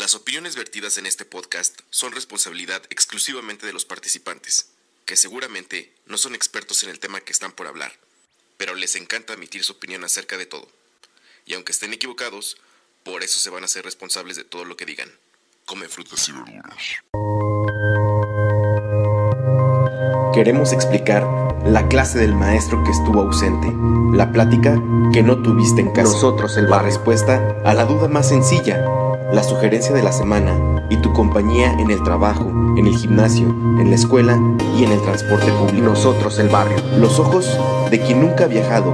Las opiniones vertidas en este podcast son responsabilidad exclusivamente de los participantes, que seguramente no son expertos en el tema que están por hablar, pero les encanta emitir su opinión acerca de todo. Y aunque estén equivocados, por eso se van a ser responsables de todo lo que digan. Come frutas y verduras. Queremos explicar la clase del maestro que estuvo ausente, la plática que no tuviste en casa, nosotros, la respuesta a la duda más sencilla, la sugerencia de la semana y tu compañía en el trabajo, en el gimnasio, en la escuela y en el transporte público. Nosotros, el barrio. Los ojos de quien nunca ha viajado,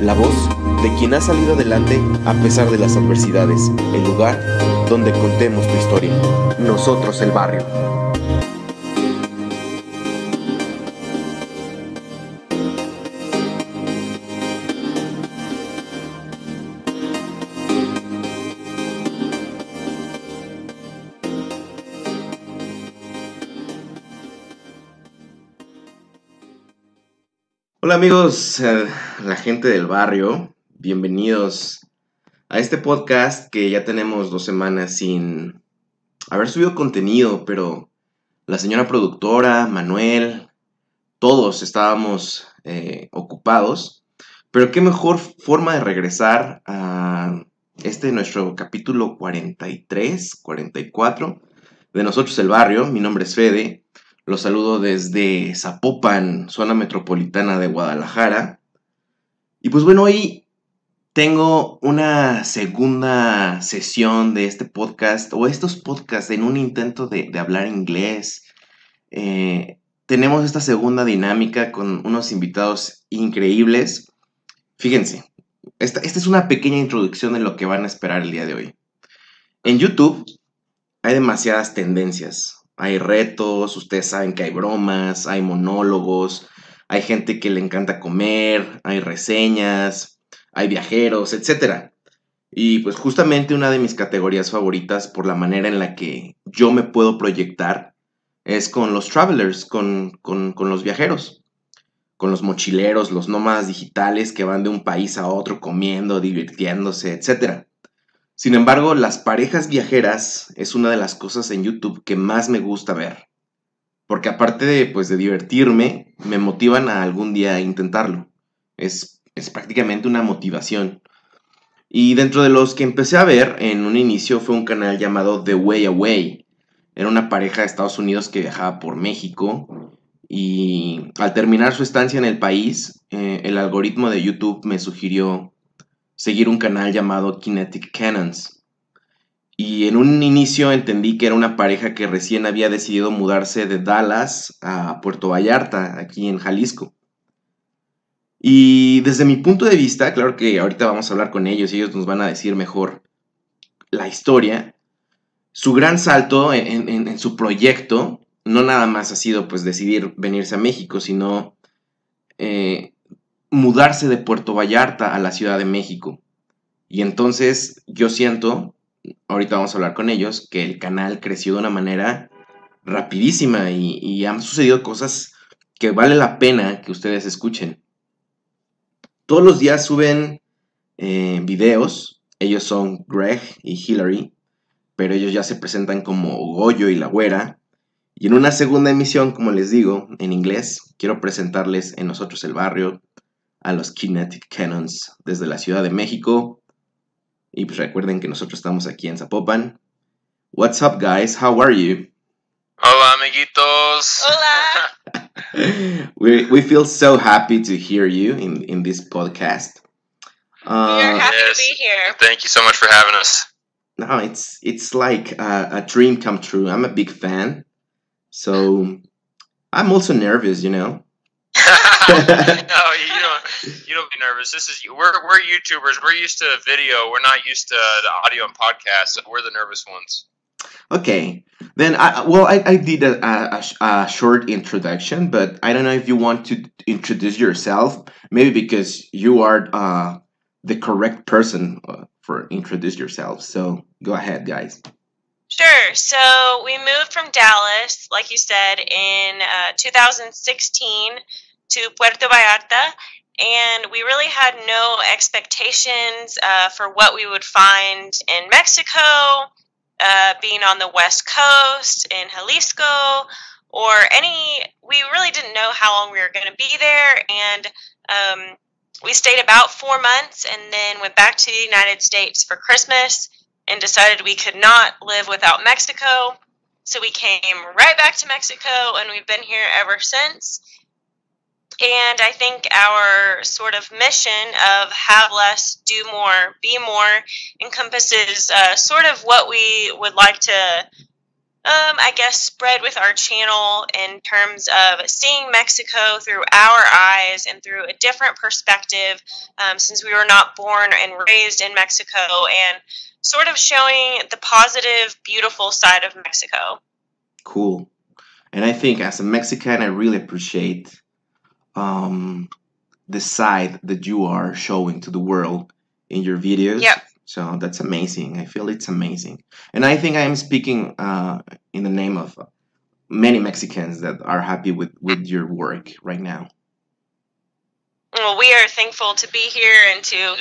la voz de quien ha salido adelante a pesar de las adversidades, el lugar donde contemos tu historia. Nosotros, el barrio. Hola amigos, la gente del barrio, bienvenidos a este podcast que ya tenemos 2 semanas sin haber subido contenido, pero la señora productora, Manuel, todos estábamos ocupados, pero qué mejor forma de regresar a nuestro capítulo 43, 44 de Nosotros el Barrio. Mi nombre es Fede. Los saludo desde Zapopan, zona metropolitana de Guadalajara. Y pues bueno, hoy tengo una segunda sesión de este podcast, o estos podcasts en un intento de hablar inglés. Tenemos esta segunda dinámica con unos invitados increíbles. Fíjense, esta es una pequeña introducción de lo que van a esperar el día de hoy. En YouTube hay demasiadas tendencias. Hay retos, ustedes saben que hay bromas, hay monólogos, hay gente que le encanta comer, hay reseñas, hay viajeros, etc. Y pues justamente una de mis categorías favoritas por la manera en la que yo me puedo proyectar es con los travelers, con los viajeros, con los mochileros, los nómadas digitales que van de un país a otro comiendo, divirtiéndose, etc. Sin embargo, las parejas viajeras es una de las cosas en YouTube que más me gusta ver. Porque aparte de divertirme, me motivan a algún día intentarlo. Es prácticamente una motivación. Y dentro de los que empecé a ver, en un inicio fue un canal llamado The Way Away. Era una pareja de Estados Unidos que viajaba por México. Y al terminar su estancia en el país, el algoritmo de YouTube me sugirió seguir un canal llamado Kinetic Kennons. Y en un inicio entendí que era una pareja que recién había decidido mudarse de Dallas a Puerto Vallarta, aquí en Jalisco. Y desde mi punto de vista, claro que ahorita vamos a hablar con ellos y ellos nos van a decir mejor la historia. Su gran salto en su proyecto no nada más ha sido pues decidir venirse a México, sino mudarse de Puerto Vallarta a la Ciudad de México. Y entonces yo siento, ahorita vamos a hablar con ellos, que el canal creció de una manera rapidísima y han sucedido cosas que vale la pena que ustedes escuchen. Todos los días suben videos. Ellos son Greg y Hillary, pero ellos ya se presentan como Goyo y la Güera. Y en una segunda emisión, como les digo, en inglés, quiero presentarles en Nosotros el Barrio a los Kinetic Kennons desde la Ciudad de México. Y pues recuerden que nosotros estamos aquí en Zapopan. What's up, guys? How are you? Hola, amiguitos. Hola. We feel so happy to hear you in this podcast. We are happy to be here. Thank you so much for having us. No, it's like a dream come true. I'm a big fan, so I'm also nervous, you know. No, you don't be nervous. We're YouTubers. We're used to video. We're not used to the audio and podcasts. So we're the nervous ones. Okay, then I did a short introduction, but I don't know if you want to introduce yourself. Maybe because you are the correct person for introduce yourself. So go ahead, guys. Sure. So we moved from Dallas, like you said, in 2016 to Puerto Vallarta, and we really had no expectations for what we would find in Mexico, being on the West Coast in Jalisco or we really didn't know how long we were going to be there. And we stayed about 4 months and then went back to the United States for Christmas and decided we could not live without Mexico. So we came right back to Mexico, and we've been here ever since. And I think our sort of mission of have less, do more, be more encompasses sort of what we would like to, I guess, spread with our channel in terms of seeing Mexico through our eyes and through a different perspective, since we were not born and raised in Mexico, and sort of showing the positive, beautiful side of Mexico. Cool. And I think as a Mexican, I really appreciate the side that you are showing to the world in your videos. Yep. So that's amazing. I feel it's amazing. And I think I am speaking in the name of many Mexicans that are happy with your work right now. Well, we are thankful to be here and to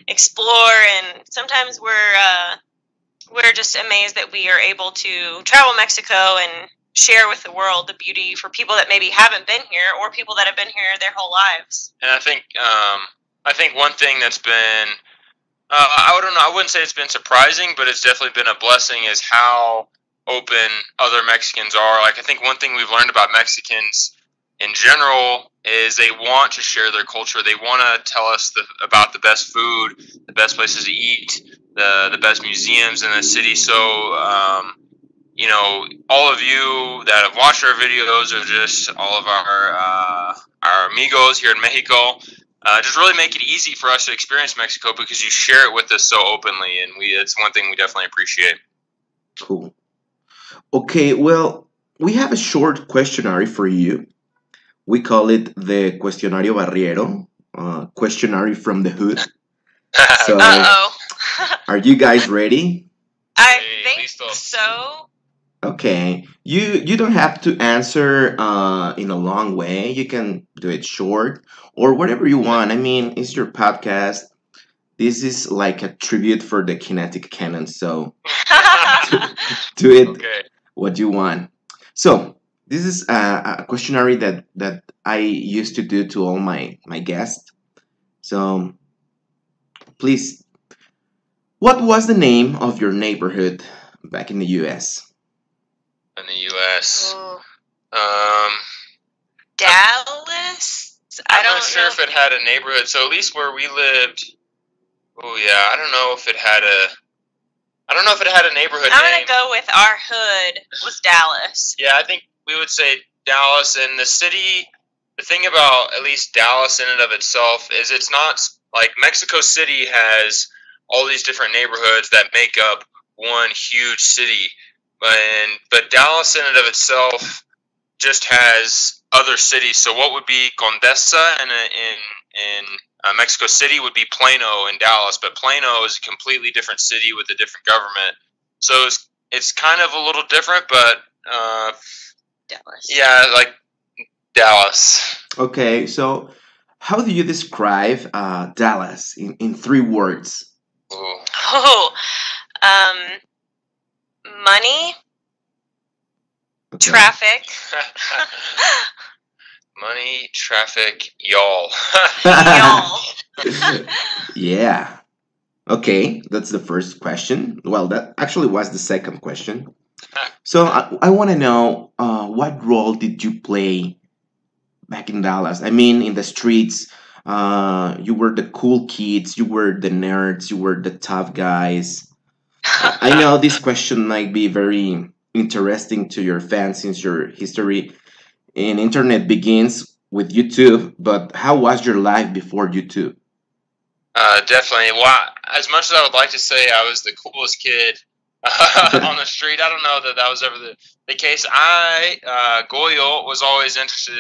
explore, and sometimes we're just amazed that we are able to travel Mexico and share with the world the beauty for people that maybe haven't been here or people that have been here their whole lives. And I think one thing that's been I don't know, I wouldn't say it's been surprising, but it's definitely been a blessing is how open other Mexicans are. Like, I think one thing we've learned about Mexicans in general is they want to share their culture. They want to tell us about the best food, the best places to eat, the best museums in the city. So, you know, all of you that have watched our videos, or just all of our amigos here in Mexico, just really make it easy for us to experience Mexico because you share it with us so openly, and it's one thing we definitely appreciate. Cool. Okay, well, we have a short questionnaire for you. We call it the Cuestionario Barriero, questionnaire from the hood. So, are you guys ready? I think so. Okay, you don't have to answer in a long way. You can do it short or whatever you want. I mean, it's your podcast. This is like a tribute for the Kinetic Kennons, so do it what you want. So this is a questionnaire that I used to do to all my guests. So please, what was the name of your neighborhood back in the U.S.? In the U.S. Dallas? I'm not sure if it had a neighborhood. So at least where we lived, I don't know if it had a neighborhood I'm name. gonna go with our hood was Dallas. Yeah, I think we would say Dallas. And the city, the thing about at least Dallas in and of itself is it's not like Mexico City has all these different neighborhoods that make up one huge city. But Dallas in and of itself just has other cities. So what would be Condesa in Mexico City would be Plano in Dallas. But Plano is a completely different city with a different government. So it's kind of a little different, but Dallas. Yeah, like Dallas. Okay, so how do you describe Dallas in 3 words? Ooh. Money, traffic. Money, traffic, y'all. Y'all. Yeah. Okay, that's the first question. Well, that actually was the second question. So I want to know what role did you play back in Dallas? I mean, in the streets, you were the cool kids, you were the nerds, you were the tough guys. I know this question might be very interesting to your fans since your history in internet begins with YouTube, but how was your life before YouTube? Definitely. Well, as much as I would like to say I was the coolest kid on the street, I don't know that was ever the case. Goyo, was always interested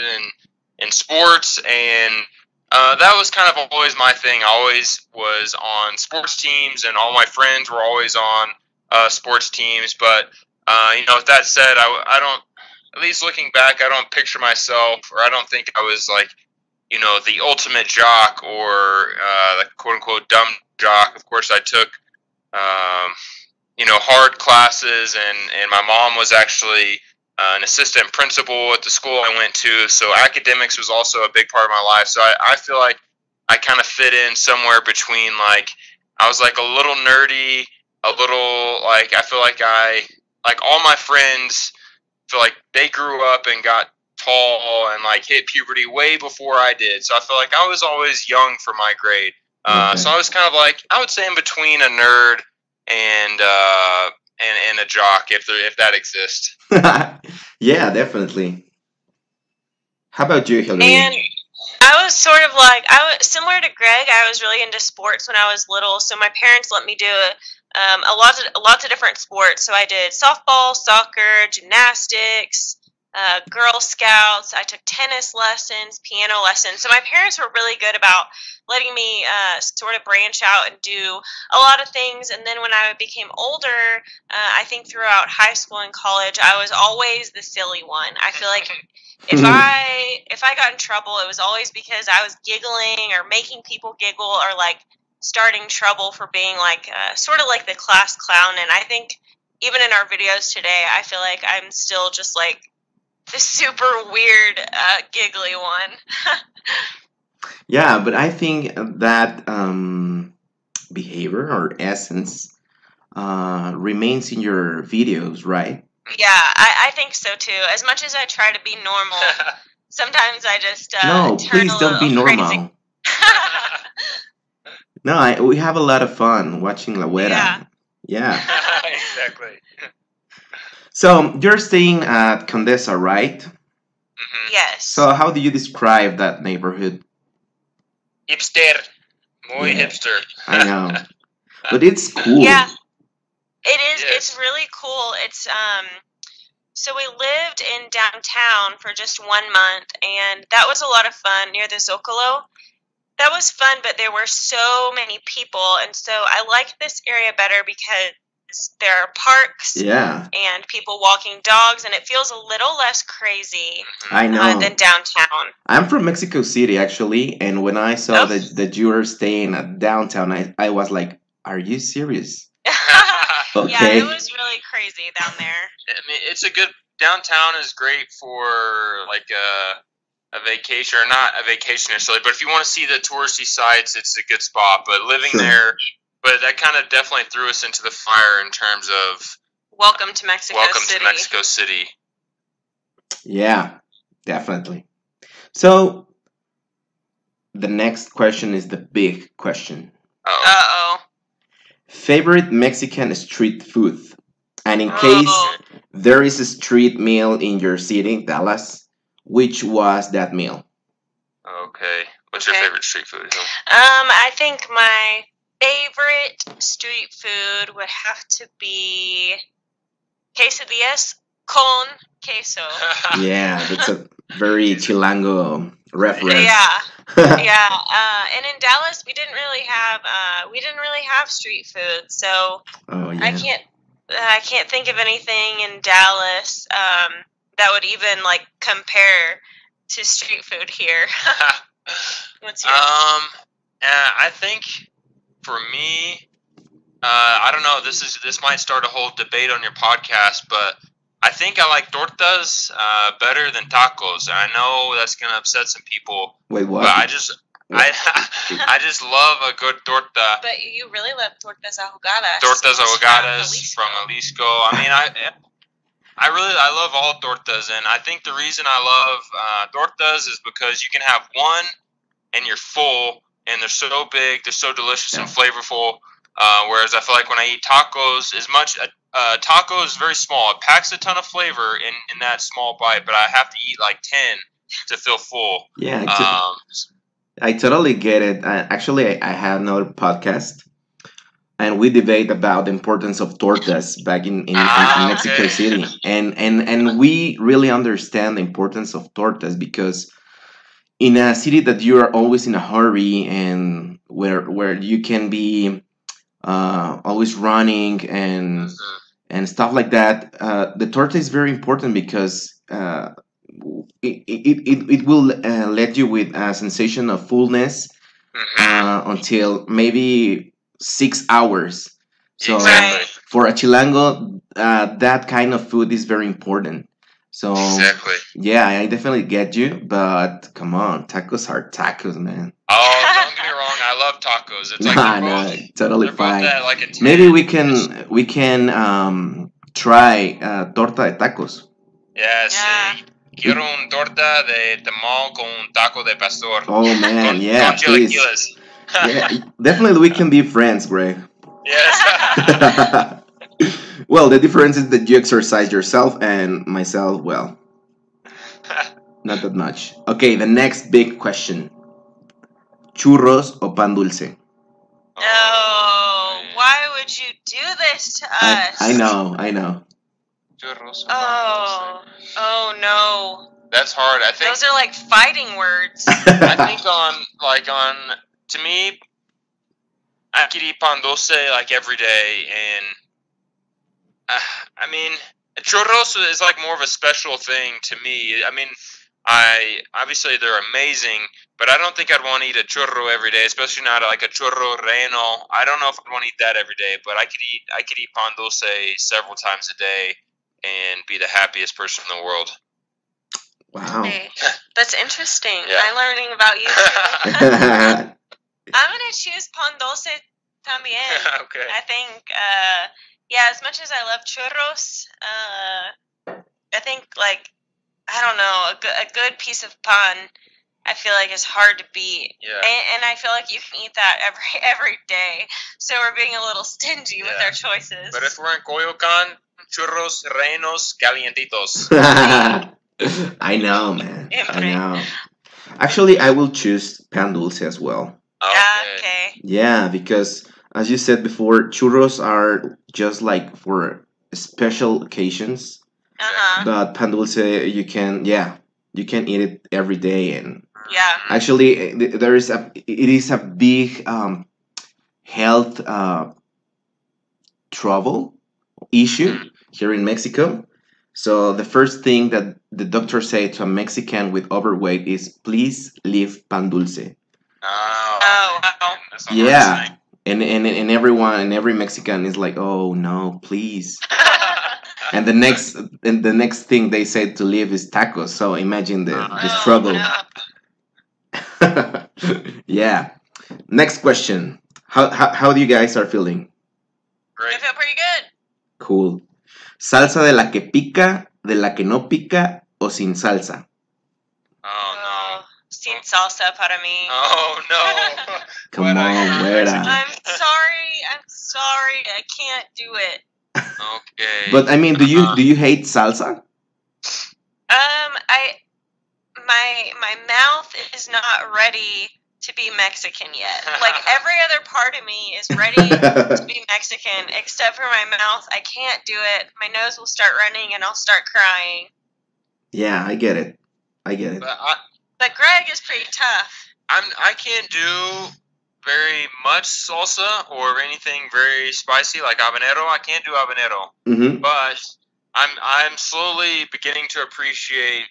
in sports, and that was kind of always my thing. I always was on sports teams, and all my friends were always on sports teams. But with that said, I don't. At least looking back, I don't picture myself, or I don't think I was like, the ultimate jock or the quote unquote dumb jock. Of course, I took, hard classes, and my mom was actually an assistant principal at the school I went to, so academics was also a big part of my life. So I feel like I kind of fit in somewhere between, like, I was like a little nerdy, a little, like, I feel like all my friends feel like they grew up and got tall and like hit puberty way before I did. So I feel like I was always young for my grade. So I was kind of like, I would say in between a nerd and a jock, if that exists. Yeah, definitely. How about you, Hillary? And I was sort of like, I was similar to Greg. I was really into sports when I was little, so my parents let me do lots of different sports. So I did softball, soccer, gymnastics, Girl Scouts. I took tennis lessons, piano lessons. So my parents were really good about letting me sort of branch out and do a lot of things. And then when I became older, I think throughout high school and college, I was always the silly one. I feel like if I got in trouble, it was always because I was giggling or making people giggle or like starting trouble for being like sort of like the class clown. And I think even in our videos today, I feel like I'm still just like the super weird giggly one. Yeah, but I think that behavior or essence remains in your videos, right? Yeah, I think so too. As much as I try to be normal, sometimes I just No, turn please a don't be little normal. crazy. No, we have a lot of fun watching La Güera. Yeah. Exactly. So you're staying at Condesa, right? Mm-hmm. Yes. So how do you describe that neighborhood? Hipster. Muy Yeah. hipster. I know. But it's cool. Yeah, it is. Yes. It's really cool. It's so we lived in downtown for just 1 month, and that was a lot of fun near the Zocalo. That was fun, but there were so many people, and so I like this area better because there are parks Yeah, and people walking dogs, and it feels a little less crazy I know. than downtown. I'm from Mexico City, actually, and when I saw Oh. that you were staying at downtown, I was like, are you serious? Yeah, Okay. it was really crazy down there. I mean, it's a good downtown is great for like a vacation, or not a vacation necessarily, but if you want to see the touristy sites, it's a good spot. But living Sure. there, but that kind of definitely threw us into the fire in terms of Welcome to Mexico welcome City. to Mexico City. Yeah, definitely. So the next question is the big question. Oh, Uh-oh. Favorite Mexican street food? And in case Oh. there is a street meal in your city, Dallas, which was that meal? okay. What's your Okay. favorite street food? I think my favorite street food would have to be quesadillas con queso. Yeah, that's a very Chilango reference. Yeah. And in Dallas, we didn't really have street food, so Oh I yeah. can't think of anything in Dallas that would even like compare to street food here. What's yours? I think for me, I don't know. This might start a whole debate on your podcast, but I think I like tortas better than tacos. And I know that's gonna upset some people, Wait, what? but I just love a good torta. But you really love tortas ahogadas. Tortas ahogadas Jalisco. from Jalisco. I mean, I love all tortas, and I think the reason I love tortas is because you can have one and you're full, and they're so big, they're so delicious and flavorful. Whereas I feel like when I eat tacos, taco is very small. It packs a ton of flavor in that small bite, but I have to eat like 10 to feel full. Yeah, I totally get it. Actually, I had another podcast, and we debate about the importance of tortas back in Mexico Okay. City, and we really understand the importance of tortas because in a city that you are always in a hurry and where you can be always running and stuff like that, the torta is very important because it will let you with a sensation of fullness until maybe 6 hours. So Exactly. for a Chilango, that kind of food is very important. So Exactly. yeah, I definitely get you, but come on, tacos are tacos, man. Oh, don't get me wrong. I love tacos. It's like Nah, they're nah, both totally they're both fine. at like a 10. Maybe we It's- can try torta de tacos. Yeah, Yeah. sí. Quiero un torta de tamal con un taco de pastor. Oh man, Con yeah, please. chilaquiles. Yeah, definitely we can be friends, Greg. Yes. Well, the difference is that you exercise yourself and myself, well, not that much. Okay, the next big question. Churros o pan dulce? Oh, man. why would you do this to us? I know. Churros o pan Oh, dulce. oh no. That's hard. I think Those are like fighting words. I think on to me I could eat pan dulce like every day, and I mean churros is like more of a special thing to me. I mean, I obviously they're amazing, but I don't think I'd want to eat a churro every day, especially not like a churro reno. I don't know if I'd want to eat that every day, but I could eat pan dulce several times a day and be the happiest person in the world. Wow. Hey, that's interesting. Yeah. I'm learning about you too. I'm gonna choose pan dulce también. Okay. I think, yeah, as much as I love churros, I think like I don't know, a good piece of pan, I feel like is hard to beat. Yeah. And I feel like you can eat that every day. So we're being a little stingy with Yeah. our choices. But if we're in Coyoacan, churros rellenos calientitos. I know, man. I Siempre. know. Actually, I will choose pan dulce as well. Okay. Yeah, because as you said before, churros are just like for special occasions. Uh-huh. But pan dulce, you can eat it every day, and Yeah. actually, it is a big health trouble issue here in Mexico. So the first thing that the doctor said to a Mexican with overweight is, please leave pan dulce. Oh, wow. That's a hard thing. And every Mexican is like, oh no, please. And the next thing they said to leave is tacos. So imagine the Oh, struggle. no. Yeah. Next question. How do you guys are feeling? I Great. feel pretty good. Cool. ¿Salsa de la que pica, de la que no pica o sin salsa? Oh Sin salsa para mí. no. Oh no. Come What on, a Wera. I'm sorry. I can't do it. Okay. But I mean, do you hate salsa? My mouth is not ready to be Mexican yet. Like every other part of me is ready to be Mexican, except for my mouth. I can't do it. My nose will start running, and I'll start crying. Yeah, I get it. But But Greg is pretty tough. I can't do very much salsa or anything very spicy like habanero. I can't do habanero. Mm-hmm. But I'm slowly beginning to appreciate,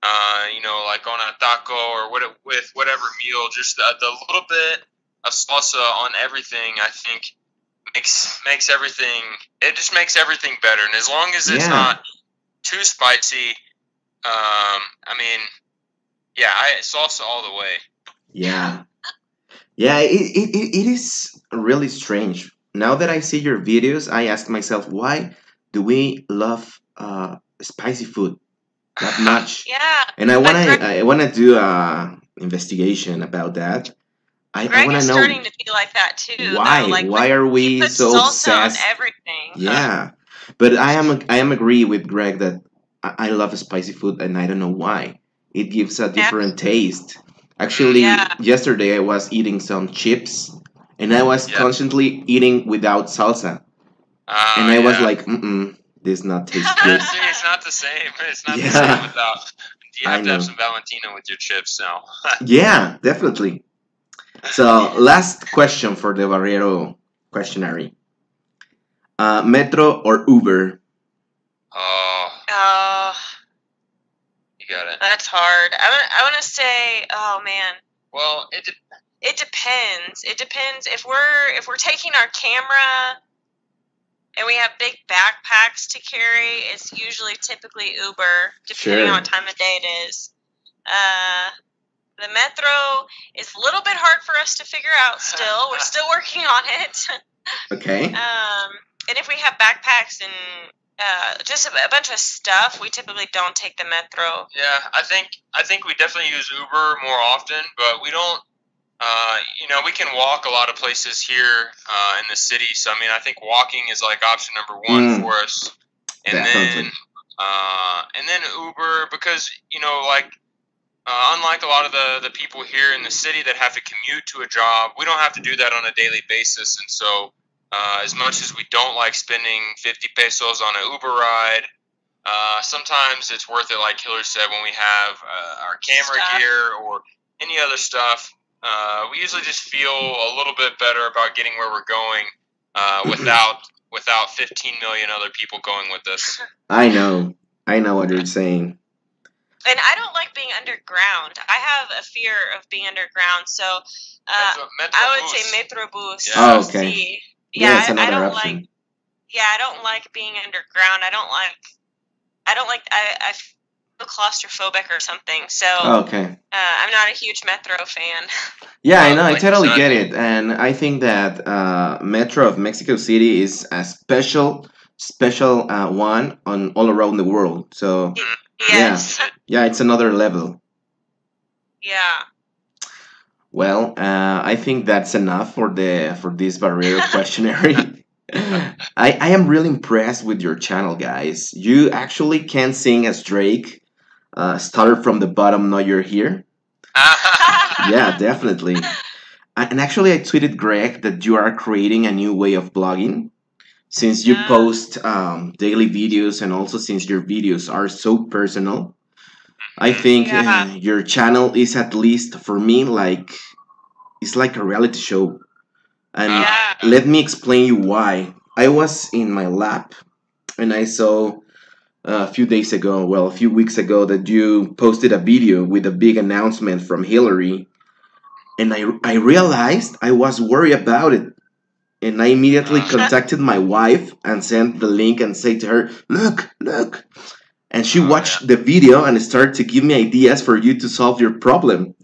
like on a taco or with whatever meal, just the little bit of salsa on everything. I think makes everything. It just makes everything better, and as long as it's not too spicy, I mean, yeah, salsa all the way. Yeah. Yeah, it is really strange. Now that I see your videos, I ask myself, why do we love spicy food that much? Yeah. And I wanna do a investigation about that. I Greg wanna is know starting to be like that too. why. Though. Like, Why are he we puts so salsa on obsessed? everything. Yeah, but I am agree with Greg that I love spicy food, and I don't know why. It gives a different taste. Actually, yesterday I was eating some chips, and I was constantly eating without salsa, and I was like, this not taste good. See, it's not the same. It's not the Yeah. same without. You I have to have know. some Valentino with your chips now. Yeah, definitely. So, last question for the Barrio questionnaire. Metro or Uber? Oh, you got it. That's hard. I want to say, oh man. Well, It depends. It depends if we're taking our camera and we have big backpacks to carry, it's usually typically Uber, depending on what time of day it is. The metro is a little bit hard for us to figure out still. We're still working on it. Okay. And if we have backpacks and just a bunch of stuff, we typically don't take the metro. Yeah, I think we definitely use Uber more often, but we don't. We can walk a lot of places here in the city. So I mean, I think walking is like option number one for us, and definitely. then Uber, because unlike a lot of the people here in the city that have to commute to a job, we don't have to do that on a daily basis, and so. As much as we don't like spending 50 pesos on an Uber ride, sometimes it's worth it, like Hillary said, when we have our camera gear or any other stuff. We usually just feel a little bit better about getting where we're going without 15 million other people going with us. I know what you're saying. And I don't like being underground. I have a fear of being underground, so I would say Metrobus. Yeah. Oh, okay. Sí. Yeah, it's another I don't option. I don't like being underground. I feel claustrophobic or something. So okay. I'm not a huge Metro fan. Yeah, I know. I totally get it, and I think that Metro of Mexico City is a special one on all around the world. So yes. yeah, it's another level. Yeah. Well, I think that's enough for this Barrio questionnaire. I am really impressed with your channel, guys. You actually can sing as Drake. Started from the bottom, now you're here. Yeah, definitely. And actually, I tweeted Greg that you are creating a new way of blogging. Since you post daily videos and also since your videos are so personal, I think your channel is, at least for me, it's like a reality show. And let me explain you why. I was in my lab and I saw a few weeks ago, that you posted a video with a big announcement from Hillary. And I realized I was worried about it. And I immediately contacted my wife and sent the link and said to her, look. And she watched the video and started to give me ideas for you to solve your problem.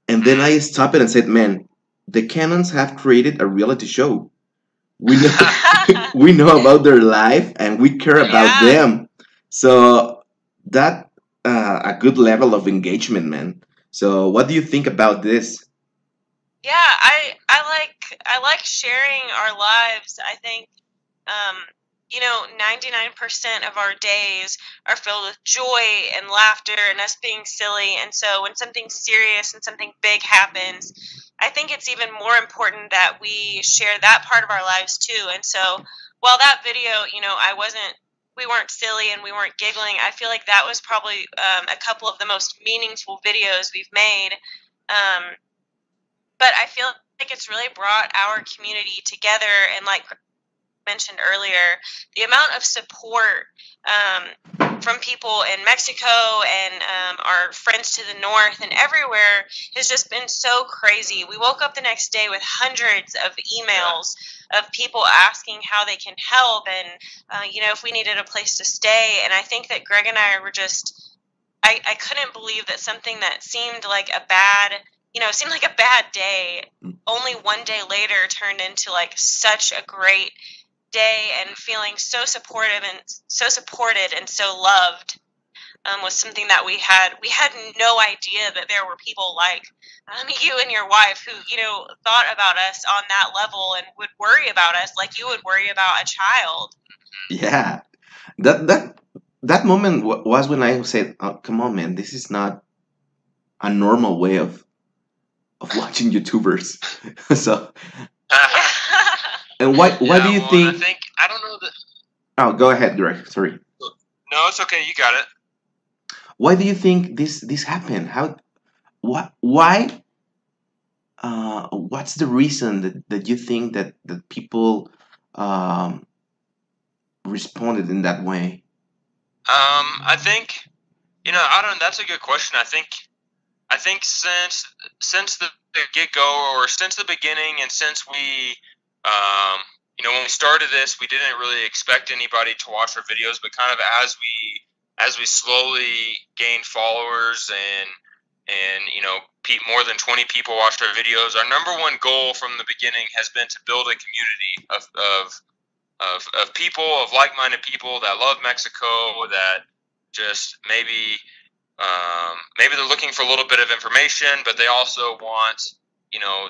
And then I stopped it and said, man, the Kennons have created a reality show. We know about their life and we care about them. So that a good level of engagement, man. So what do you think about this? Yeah, I like sharing our lives. I think 99% of our days are filled with joy and laughter and us being silly. And so when something serious and something big happens, I think it's even more important that we share that part of our lives too. And so while that video, we weren't silly and we weren't giggling, I feel like that was probably a couple of the most meaningful videos we've made. But I feel like it's really brought our community together, and like mentioned earlier, the amount of support from people in Mexico and our friends to the north and everywhere has just been so crazy. We woke up the next day with hundreds of emails of people asking how they can help and if we needed a place to stay. And I think that Greg and I were just I couldn't believe that something that seemed like a bad day, only one day later turned into like such a great day, and feeling so supported and so loved was something that we had no idea that there were people like you and your wife who thought about us on that level and would worry about us like you would worry about a child. Yeah, that moment was when I said, oh, come on, man, this is not a normal way of watching YouTubers. So and why do you think I don't know that. Oh, go ahead, Greg. Sorry. No, it's okay. You got it. Why do you think this happened? Why? What's the reason that you think that people responded in that way? I think I don't know. That's a good question. I think since the get go, or since the beginning, and since we when we started this, we didn't really expect anybody to watch our videos, but kind of as we slowly gained followers and more than 20 people watched our videos, our number one goal from the beginning has been to build a community of people, of like-minded people that love Mexico, that just maybe they're looking for a little bit of information, but they also want,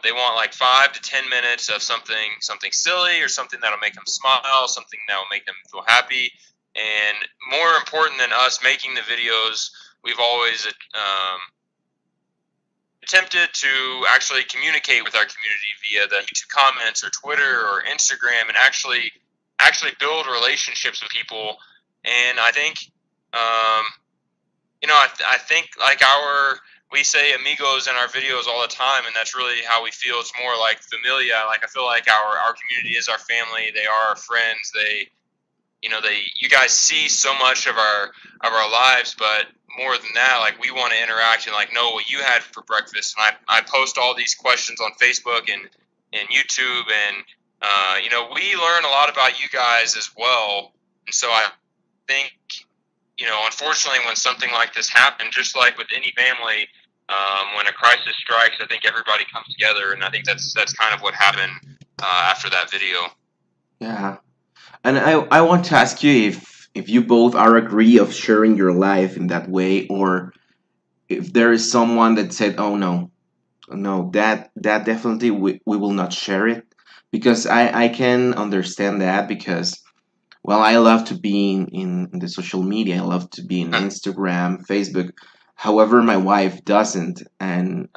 they want like 5 to 10 minutes of something silly or something that'll make them smile, something that'll make them feel happy. And more important than us making the videos, we've always attempted to actually communicate with our community via the YouTube comments or Twitter or Instagram, and actually build relationships with people. And I think, I think like we say amigos in our videos all the time, and that's really how we feel. It's more like familia. Like I feel like our community is our family. They are our friends. You guys see so much of our lives, but more than that, like we want to interact and like know what you had for breakfast. And I post all these questions on Facebook and YouTube, and we learn a lot about you guys as well. And so I think, unfortunately, when something like this happened, just like with any family, when a crisis strikes, I think everybody comes together, and I think that's kind of what happened after that video. Yeah. And I want to ask you if you both are agree of sharing your life in that way, or if there is someone that said, oh no, that definitely we will not share it. Because I can understand that, because well, I love to be in the social media. I love to be in Instagram, Facebook. However, my wife doesn't, and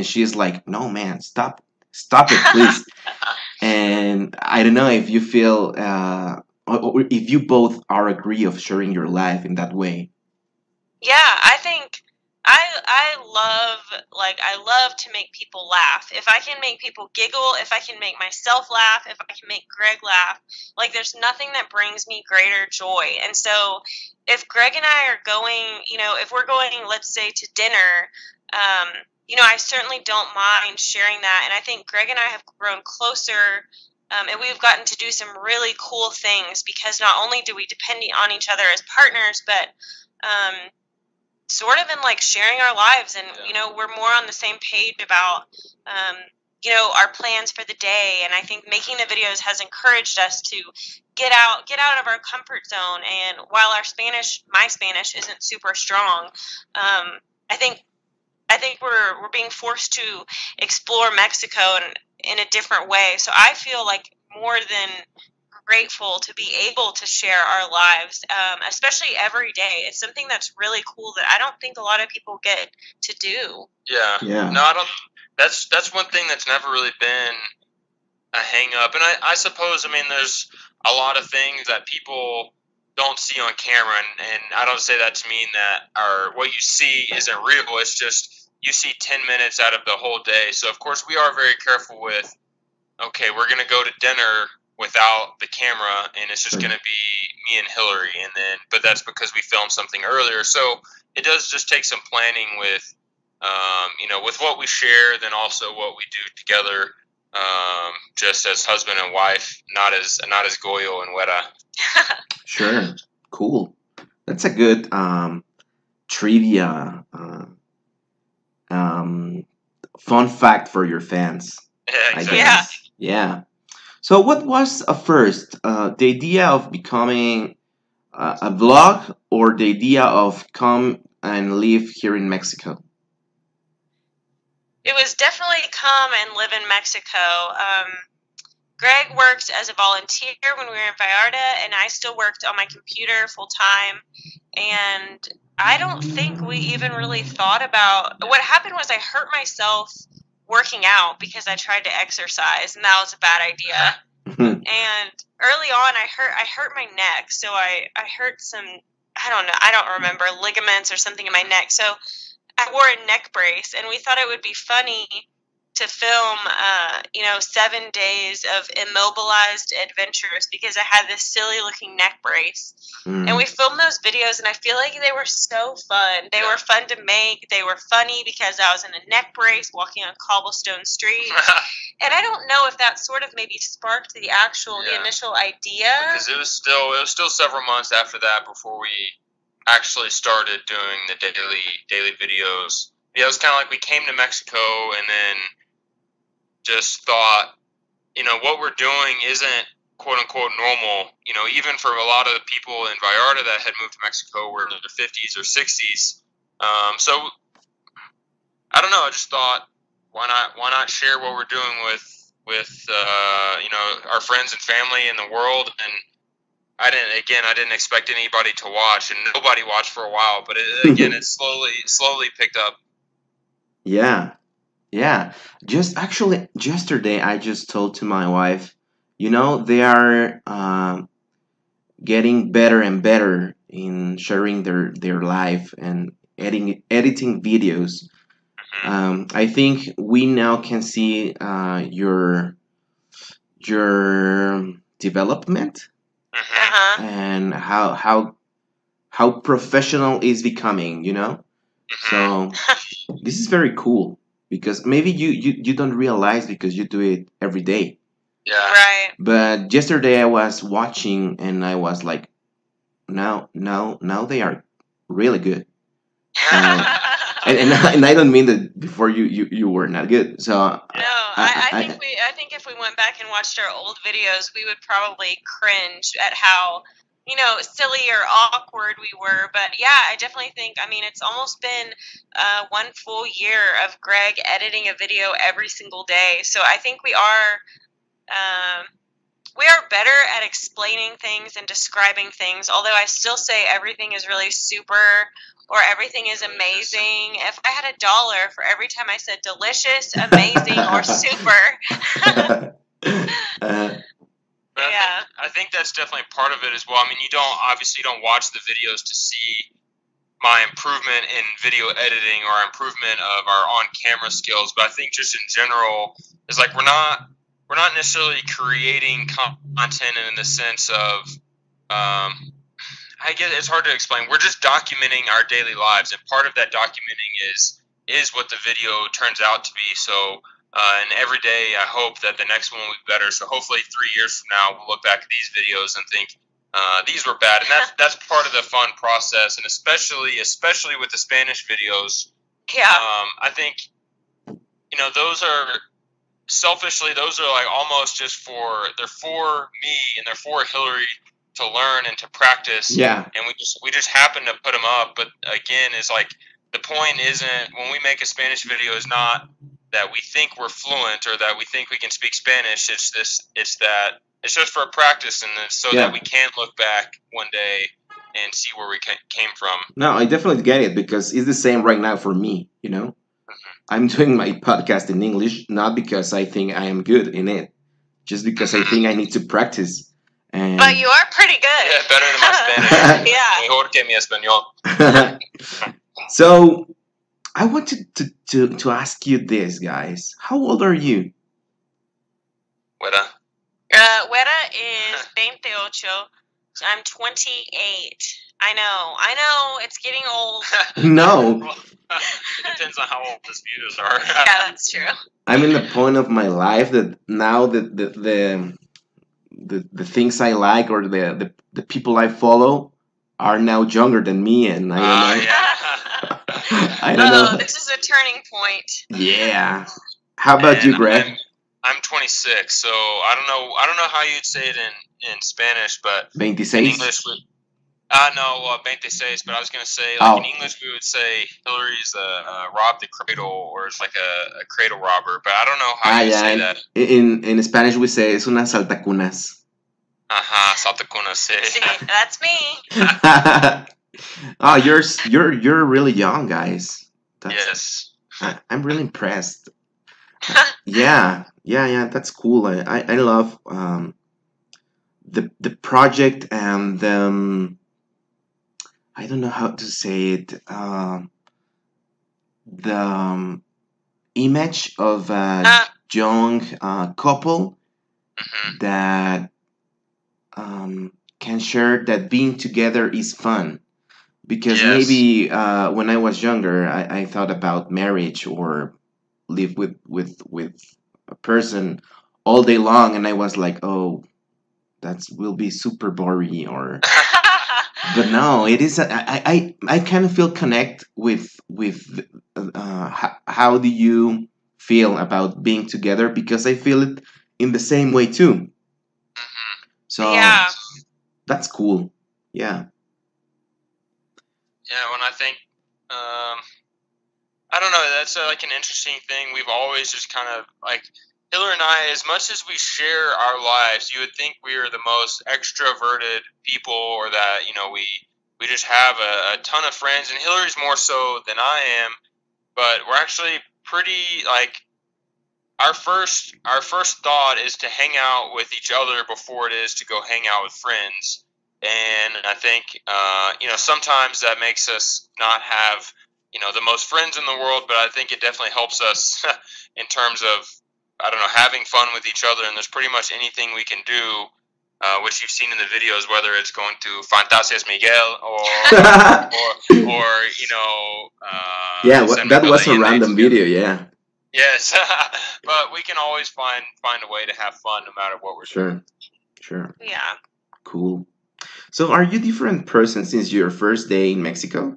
she's like, no man, stop it, please. And I don't know if you feel, or if you both are agree of sharing your life in that way. Yeah, I think I love to make people laugh. If I can make people giggle, if I can make myself laugh, if I can make Greg laugh, like there's nothing that brings me greater joy. And so if Greg and I are going, if we're going, let's say, to dinner, I certainly don't mind sharing that. And I think Greg and I have grown closer, and we've gotten to do some really cool things, because not only do we depend on each other as partners, but sort of in like sharing our lives, and we're more on the same page about our plans for the day. And I think making the videos has encouraged us to get out of our comfort zone. And while my Spanish isn't super strong, I think we're being forced to explore Mexico in a different way. So I feel like more than grateful to be able to share our lives, especially every day. It's something that's really cool that I don't think a lot of people get to do. Yeah. No, I don't. That's one thing that's never really been a hang up. And I suppose, there's a lot of things that people don't see on camera, and I don't say that to mean that what you see isn't real. It's just you see 10 minutes out of the whole day. So of course we are very careful with, okay, we're going to go to dinner without the camera, and it's just going to be me and Hillary, but that's because we filmed something earlier. So it does just take some planning with, with what we share, then also what we do together, just as husband and wife, not as Goyo and Weta. Sure, cool. That's a good trivia, fun fact for your fans. Yeah, exactly. Yeah. So what was first, the idea of becoming a vlog, or the idea of come and live here in Mexico? It was definitely come and live in Mexico. Greg worked as a volunteer when we were in Vallarta, and I still worked on my computer full time. And I don't think we even really thought about what happened. Was I hurt myself working out because I tried to exercise, and that was a bad idea. And early on, I hurt my neck, so I hurt some, I don't remember, ligaments or something in my neck. So I wore a neck brace, and we thought it would be funny to film, 7 days of immobilized adventures because I had this silly looking neck brace. And we filmed those videos, and I feel like they were so fun. They were fun to make. They were funny because I was in a neck brace walking on cobblestone streets. And I don't know if that sort of maybe sparked the initial idea. Because it was still several months after that before we actually started doing the daily videos. Yeah, it was kind of like we came to Mexico and then just thought, what we're doing isn't quote unquote normal. Even for a lot of the people in Vallarta that had moved to Mexico were in their 50s or 60s. So I don't know. I just thought, why not share what we're doing with our friends and family in the world. And I didn't expect anybody to watch, and nobody watched for a while. But it slowly picked up. Yeah. Just actually yesterday, I just told to my wife, they are getting better and better in sharing their life and editing videos. I think we now can see your development and how professional is becoming. So this is very cool because maybe you don't realize because you do it every day. Yeah. Right. But yesterday I was watching and I was like, now they are really good. And I don't mean that before you were not good. So no, I think if we went back and watched our old videos, we would probably cringe at how silly or awkward we were. But yeah, I definitely think. I mean, it's almost been 1 full year of Greg editing a video every single day. So I think we are better at explaining things and describing things. Although I still say everything is really super. Or everything is amazing. If I had $1 for every time I said delicious, amazing, or super. I think that's definitely part of it as well. I mean, you don't watch the videos to see my improvement in video editing or improvement of our on-camera skills, but I think just in general, it's like we're not necessarily creating content in the sense of I guess it's hard to explain. We're just documenting our daily lives, and part of that documenting is what the video turns out to be. So, and every day I hope that the next one will be better. So hopefully 3 years from now we'll look back at these videos and think these were bad, and that's part of the fun process, and especially with the Spanish videos. Yeah. I think those are selfishly like almost just they're for me and they're for Hillary to learn and to practice. Yeah. And we just happen to put them up. But again, it's like the point isn't when we make a Spanish video is not that we think we're fluent or that we think we can speak Spanish. It's that it's just for practice and that we can look back one day and see where we came from. No, I definitely get it because it's the same right now for me. I'm doing my podcast in English not because I think I am good in it, just because I think I need to practice. But you are pretty good. Yeah, better than my Spanish. Yeah. Mejor que mi español. So, I wanted to ask you this, guys. How old are you? Wera. Wera is 28. I'm 28. I know. It's getting old. No. It depends on how old the viewers are. Yeah, that's true. I'm in the point of my life that now that the things I like or the people I follow are now younger than me, and I don't know. Yeah. I don't know. This is a turning point. Yeah. How about you, Greg? I'm 26, so I don't know how you'd say it in Spanish, but 26? in English, 26. But I was gonna say, like in English, we would say Hillary's robbed the cradle, or it's like a cradle robber. But I don't know how you say that. In Spanish, we say es una saltacunas. Saltacunas. See, that's me. Oh, you're really young, guys. Yes. I'm really impressed. Yeah, that's cool. I love the project and I don't know how to say it. image of a young couple that can share that being together is fun. Because maybe when I was younger, I thought about marriage or live with a person all day long, and I was like, oh, that will be super boring. Or, but no, it is. I kind of feel connect with how do you feel about being together, because I feel it in the same way too. So Yeah. that's cool. Yeah. Yeah, when I think, I don't know, that's like an interesting thing. We've always just kind of, like, Hillary and I, as much as we share our lives, you would think we are the most extroverted people, or that, you know, we just have a ton of friends, and Hillary's more so than I am, but we're actually pretty, like, our first thought is to hang out with each other before it is to go hang out with friends. And I think, you know, sometimes that makes us not have, you know, the most friends in the world, but I think it definitely helps us in terms of, I don't know, having fun with each other. And there's pretty much anything we can do, which you've seen in the videos, whether it's going to Fantasias Miguel or you know, that was a random video. Yeah. Yes, but we can always find a way to have fun no matter what we're doing. Sure. Yeah. Cool. So, are you a different person since your first day in Mexico?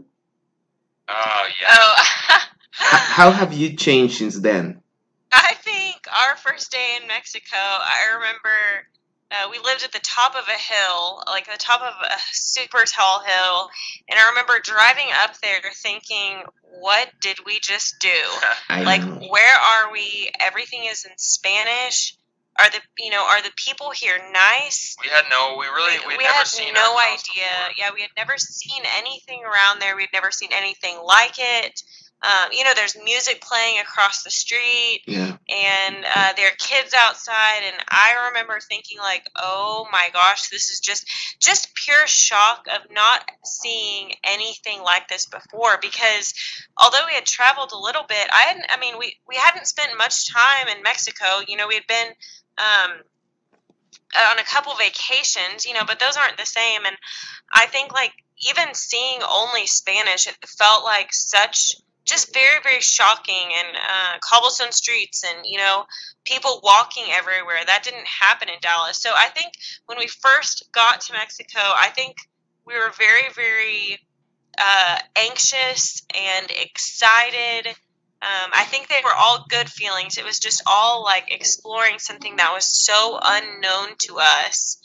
Yeah. Oh. How have you changed since then? I think our first day in Mexico, I remember we lived at the top of a hill, like the top of a super tall hill, and I remember driving up there thinking, what did we just do? Like, where are we? Everything is in Spanish. Are the people here nice? We had never seen no idea. Yeah, we had never seen anything around there. We'd never seen anything like it. You know, there's music playing across the street, and there are kids outside, and I remember thinking, like, oh my gosh, this is just pure shock of not seeing anything like this before, because although we had traveled a little bit, we hadn't spent much time in Mexico. You know, we had been on a couple vacations, you know, but those aren't the same. And I think, like, even seeing only Spanish, it felt like such just very, very shocking, and cobblestone streets, and, you know, people walking everywhere. That didn't happen in Dallas. So I think when we first got to Mexico, I think we were very, very anxious and excited. I think they were all good feelings. It was just all like exploring something that was so unknown to us.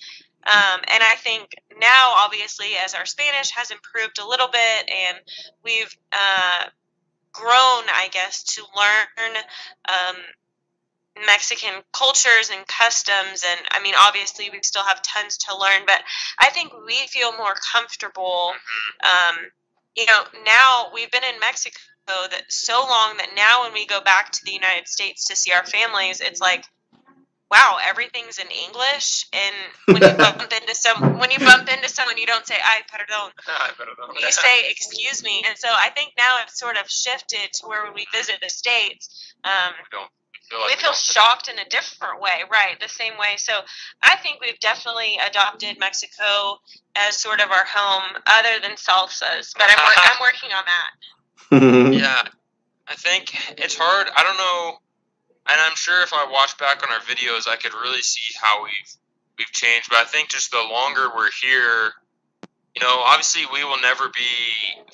And I think now, obviously, as our Spanish has improved a little bit, and we've grown, I guess, to learn Mexican cultures and customs, and I mean, obviously, we still have tons to learn, but I think we feel more comfortable. You know, now we've been in Mexico that so long that now when we go back to the United States to see our families, it's like, wow, everything's in English. And when you bump into someone, you don't say "ay, perdón." You say "excuse me." And so I think now it's sort of shifted to where when we visit the States, we feel shocked in a different way, right? The same way. So I think we've definitely adopted Mexico as sort of our home, other than salsas. But I'm working on that. Yeah, I think it's hard. I don't know, and I'm sure if I watch back on our videos, I could really see how we've changed. But I think just the longer we're here, you know, obviously we will never be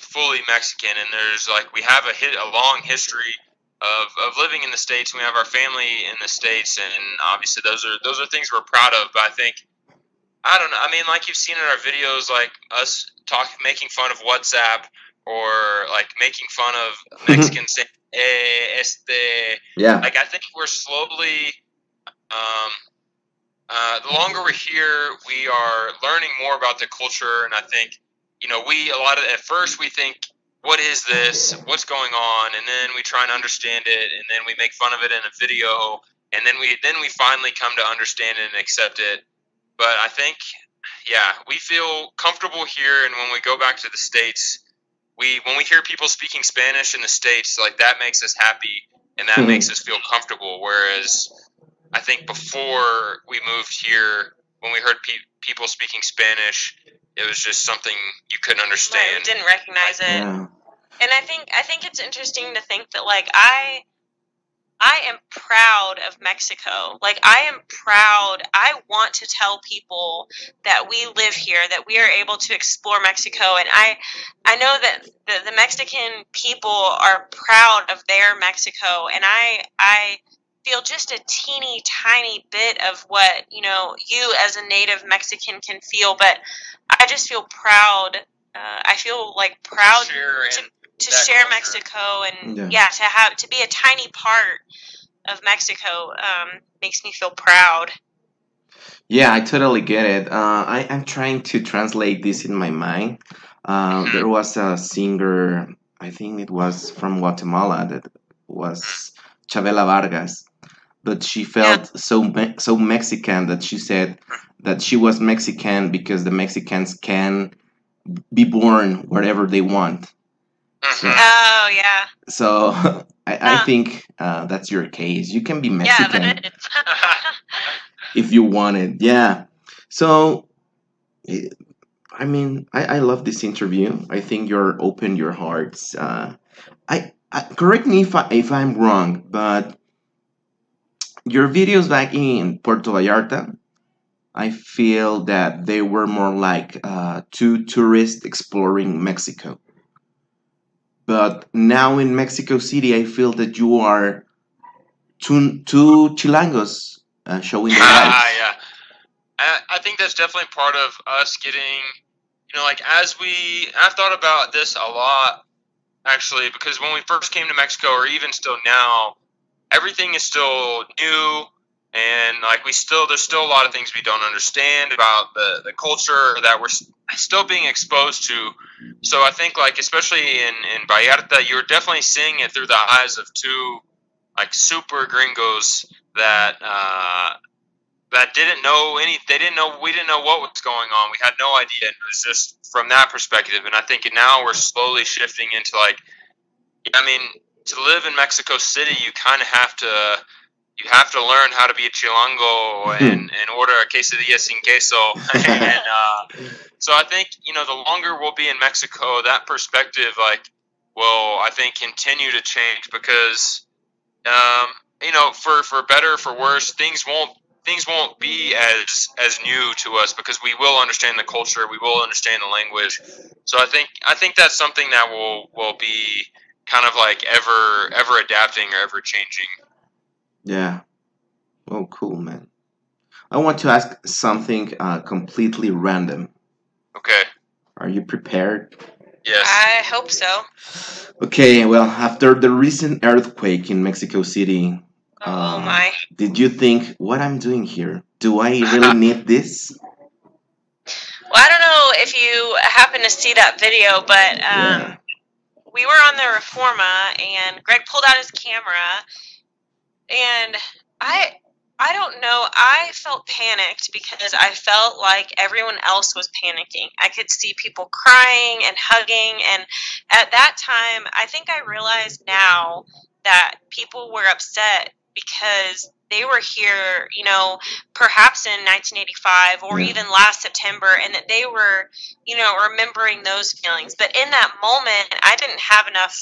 fully Mexican, and there's like we have a long history of living in the States. We have our family in the States, and obviously those are things we're proud of. But I think, I don't know. I mean, like you've seen in our videos, like us making fun of WhatsApp, or like making fun of Mexicans saying Yeah. Like, I think we're slowly, the longer we're here, we are learning more about the culture, and I think, you know, at first we think, what is this? What's going on? And then we try and understand it, and then we make fun of it in a video, and then we finally come to understand it and accept it. But I think, yeah, we feel comfortable here, and when we go back to the States, when we hear people speaking Spanish in the States, like, that makes us happy. and that makes us feel comfortable. Whereas I think before we moved here, when we heard people speaking Spanish, it was just something you couldn't understand. Right, we didn't recognize it. Yeah. And I think it's interesting to think that, like, I am proud of Mexico. Like, I am proud. I want to tell people that we live here, that we are able to explore Mexico. And I know that the Mexican people are proud of their Mexico. And I feel just a teeny tiny bit of what, you as a native Mexican can feel. But I just feel proud. I feel like proud to share culture. Mexico, and to be a tiny part of Mexico makes me feel proud. Yeah, I totally get it. I'm trying to translate this in my mind. There was a singer, I think it was from Guatemala, that was Chavela Vargas, but she felt so Mexican that she said that she was Mexican because the Mexicans can be born wherever they want. Oh, yeah. So I think that's your case. You can be Mexican. Yeah, that is. If you want it. Yeah. So, I mean, I love this interview. I think you're open your hearts. I correct me if I'm wrong, but your videos back in Puerto Vallarta, I feel that they were more like two tourists exploring Mexico. But now in Mexico City, I feel that you are two chilangos showing their lives. Yeah. I think that's definitely part of us getting, like I've thought about this a lot, actually, because when we first came to Mexico, or even still now, everything is still new, and like there's still a lot of things we don't understand about the culture that we're still being exposed to. So I think, like, especially in Vallarta, you're definitely seeing it through the eyes of two like super gringos that didn't know we didn't know what was going on. We had no idea. It was just from that perspective. And I think now we're slowly shifting into, like, I mean, to live in Mexico City, you kind of have to learn how to be a chilango and order a quesadilla sin queso. And so I think, the longer we'll be in Mexico, that perspective, like, will, I think, continue to change, because, for better or for worse, things won't be as new to us, because we will understand the culture, we will understand the language. So I think that's something that will be kind of like ever adapting or ever changing. Yeah. Oh, cool, man. I want to ask something completely random. Okay. Are you prepared? Yes. I hope so. Okay, well, after the recent earthquake in Mexico City, oh my. Did you think, what I'm doing here? Do I really need this? Well, I don't know if you happen to see that video, but we were on the Reforma, and Greg pulled out his camera, and I don't know, I felt panicked because I felt like everyone else was panicking. I could see people crying and hugging, and at that time, I think I realize now that people were upset because they were here, perhaps in 1985 or even last September, and that they were, remembering those feelings. But in that moment, I didn't have enough,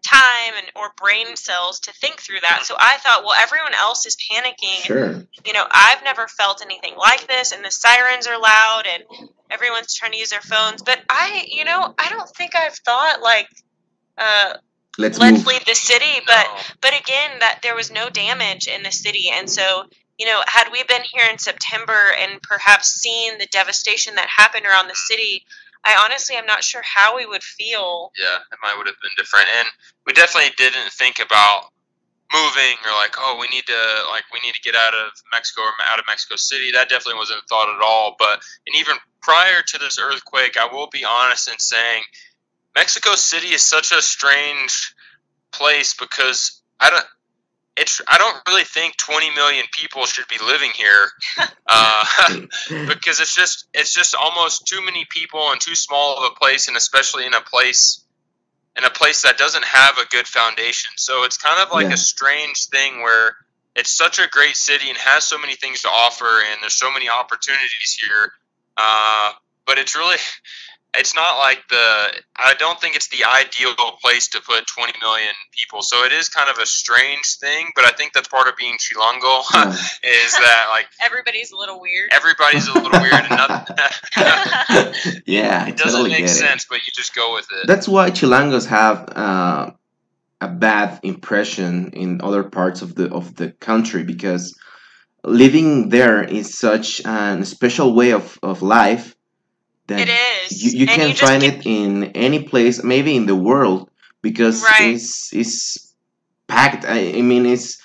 time or brain cells to think through that. So I thought, well, everyone else is panicking. Sure. I've never felt anything like this, and the sirens are loud, and everyone's trying to use their phones. But I don't think I've thought, let's leave the city, but again, that there was no damage in the city, and so had we been here in September and perhaps seen the devastation that happened around the city, I honestly am not sure how we would feel. Yeah, it might would have been different, and we definitely didn't think about moving or we need to get out of Mexico or out of Mexico City. That definitely wasn't a thought at all. And even prior to this earthquake, I will be honest in saying Mexico City is such a strange place, because I don't really think 20 million people should be living here, because it's just almost too many people and too small of a place, and especially in a place in a place that doesn't have a good foundation. So it's kind of like Yeah. a strange thing where it's such a great city and has so many things to offer, and there's so many opportunities here. But it's not like I don't think it's the ideal place to put 20 million people. So it is kind of a strange thing, but I think that's part of being Chilango Yeah. is that like Everybody's a little weird. everybody's a little weird and nothing, Yeah, I it doesn't totally make get it. sense, but you just go with it. That's why Chilangos have a bad impression in other parts of the country, because living there is such a special way of life that It is. you And can you just find get, it in any place, maybe in the world, because right. it's packed. I mean, it's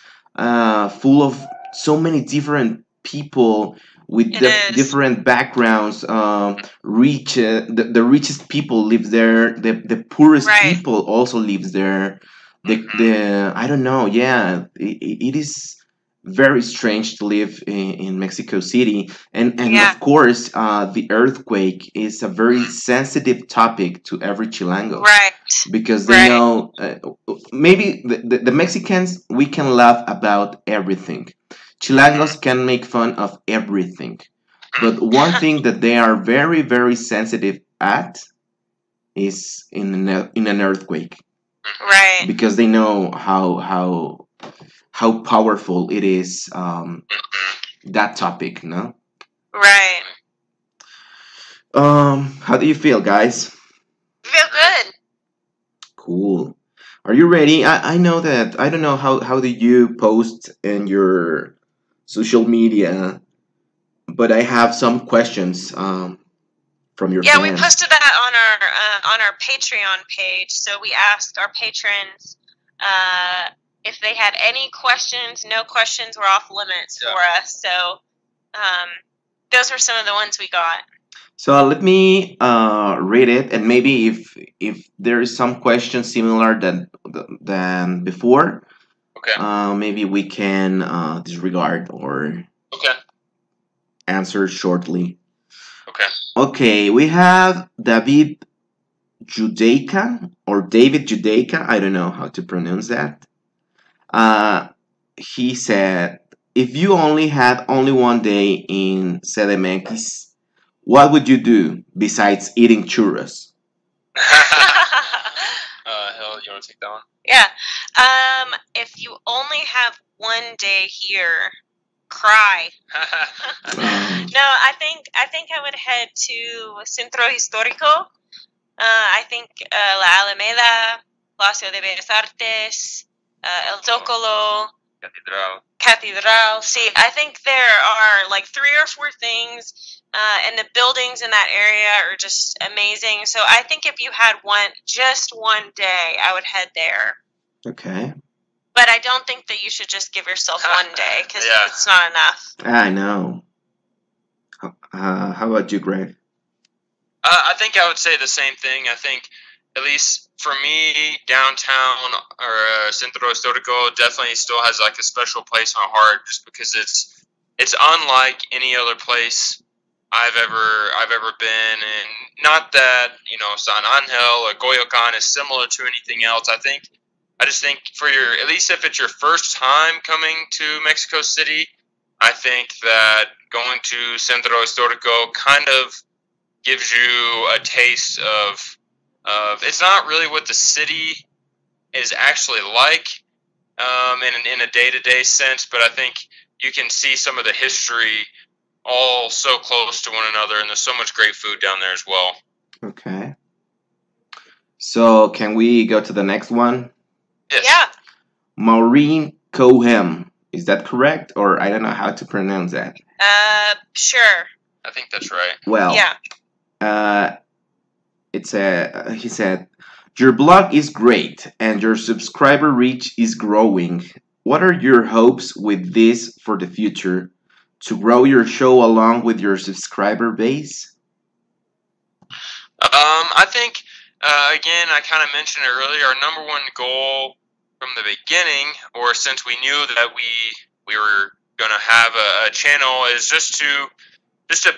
full of so many different people with It is. different backgrounds. The richest people live there. The poorest Right. people also lives there. The I don't know. Yeah, it is very strange to live in Mexico City, and Yeah. of course, the earthquake is a very sensitive topic to every Chilango, Right. because they Right. know, maybe the Mexicans, we can laugh about everything. Chilangos can make fun of everything. But one thing that they are very, very sensitive at is in an earthquake, Right. because they know how powerful it is, that topic, no? Right. How do you feel, guys? Feel good. Cool. Are you ready? I know that, I don't know how do you post in your social media, but I have some questions from your Yeah, we fans. posted that on our Patreon page. So we asked our patrons if they had any questions. No questions were off limits for us. So those were some of the ones we got. So let me read it, and maybe if there is some question similar than before, Okay. maybe we can disregard or Okay. answer shortly. Okay. Okay, we have David Judaica, or David Judaica. I don't know how to pronounce that. He said, if you only had only one day in CDMX, what would you do besides eating churros? Hell, you want to take that one? Yeah. If you only have one day here, cry. No, I think I would head to Centro Histórico. I think La Alameda, Palacio de Bellas Artes, El Zócalo, Catedral. See, I think there are like 3 or 4 things, and the buildings in that area are just amazing. So I think if you had just one day, I would head there. Okay. But I don't think that you should just give yourself one day, because it's not enough. I know. How about you, Greg? I think I would say the same thing. I think, at least for me, downtown or Centro Histórico definitely still has like a special place in my heart, just because it's unlike any other place I've ever been. And not that, San Angel or Coyoacan is similar to anything else. I just think at least if it's your first time coming to Mexico City, I think that going to Centro Histórico kind of gives you a taste of it's not really what the city is actually like, in a day-to-day sense, but I think you can see some of the history all so close to one another, and there's so much great food down there as well. Okay. So can we go to the next one? Yes. Yeah. Maureen Cohen. Is that correct? Or I don't know how to pronounce that. Sure. I think that's right. Well, yeah. He said, your blog is great and your subscriber reach is growing. What are your hopes with this for the future? To grow your show along with your subscriber base? I think, again, I kind of mentioned it earlier, our number one goal from the beginning, or since we knew that we were going to have a channel, is just to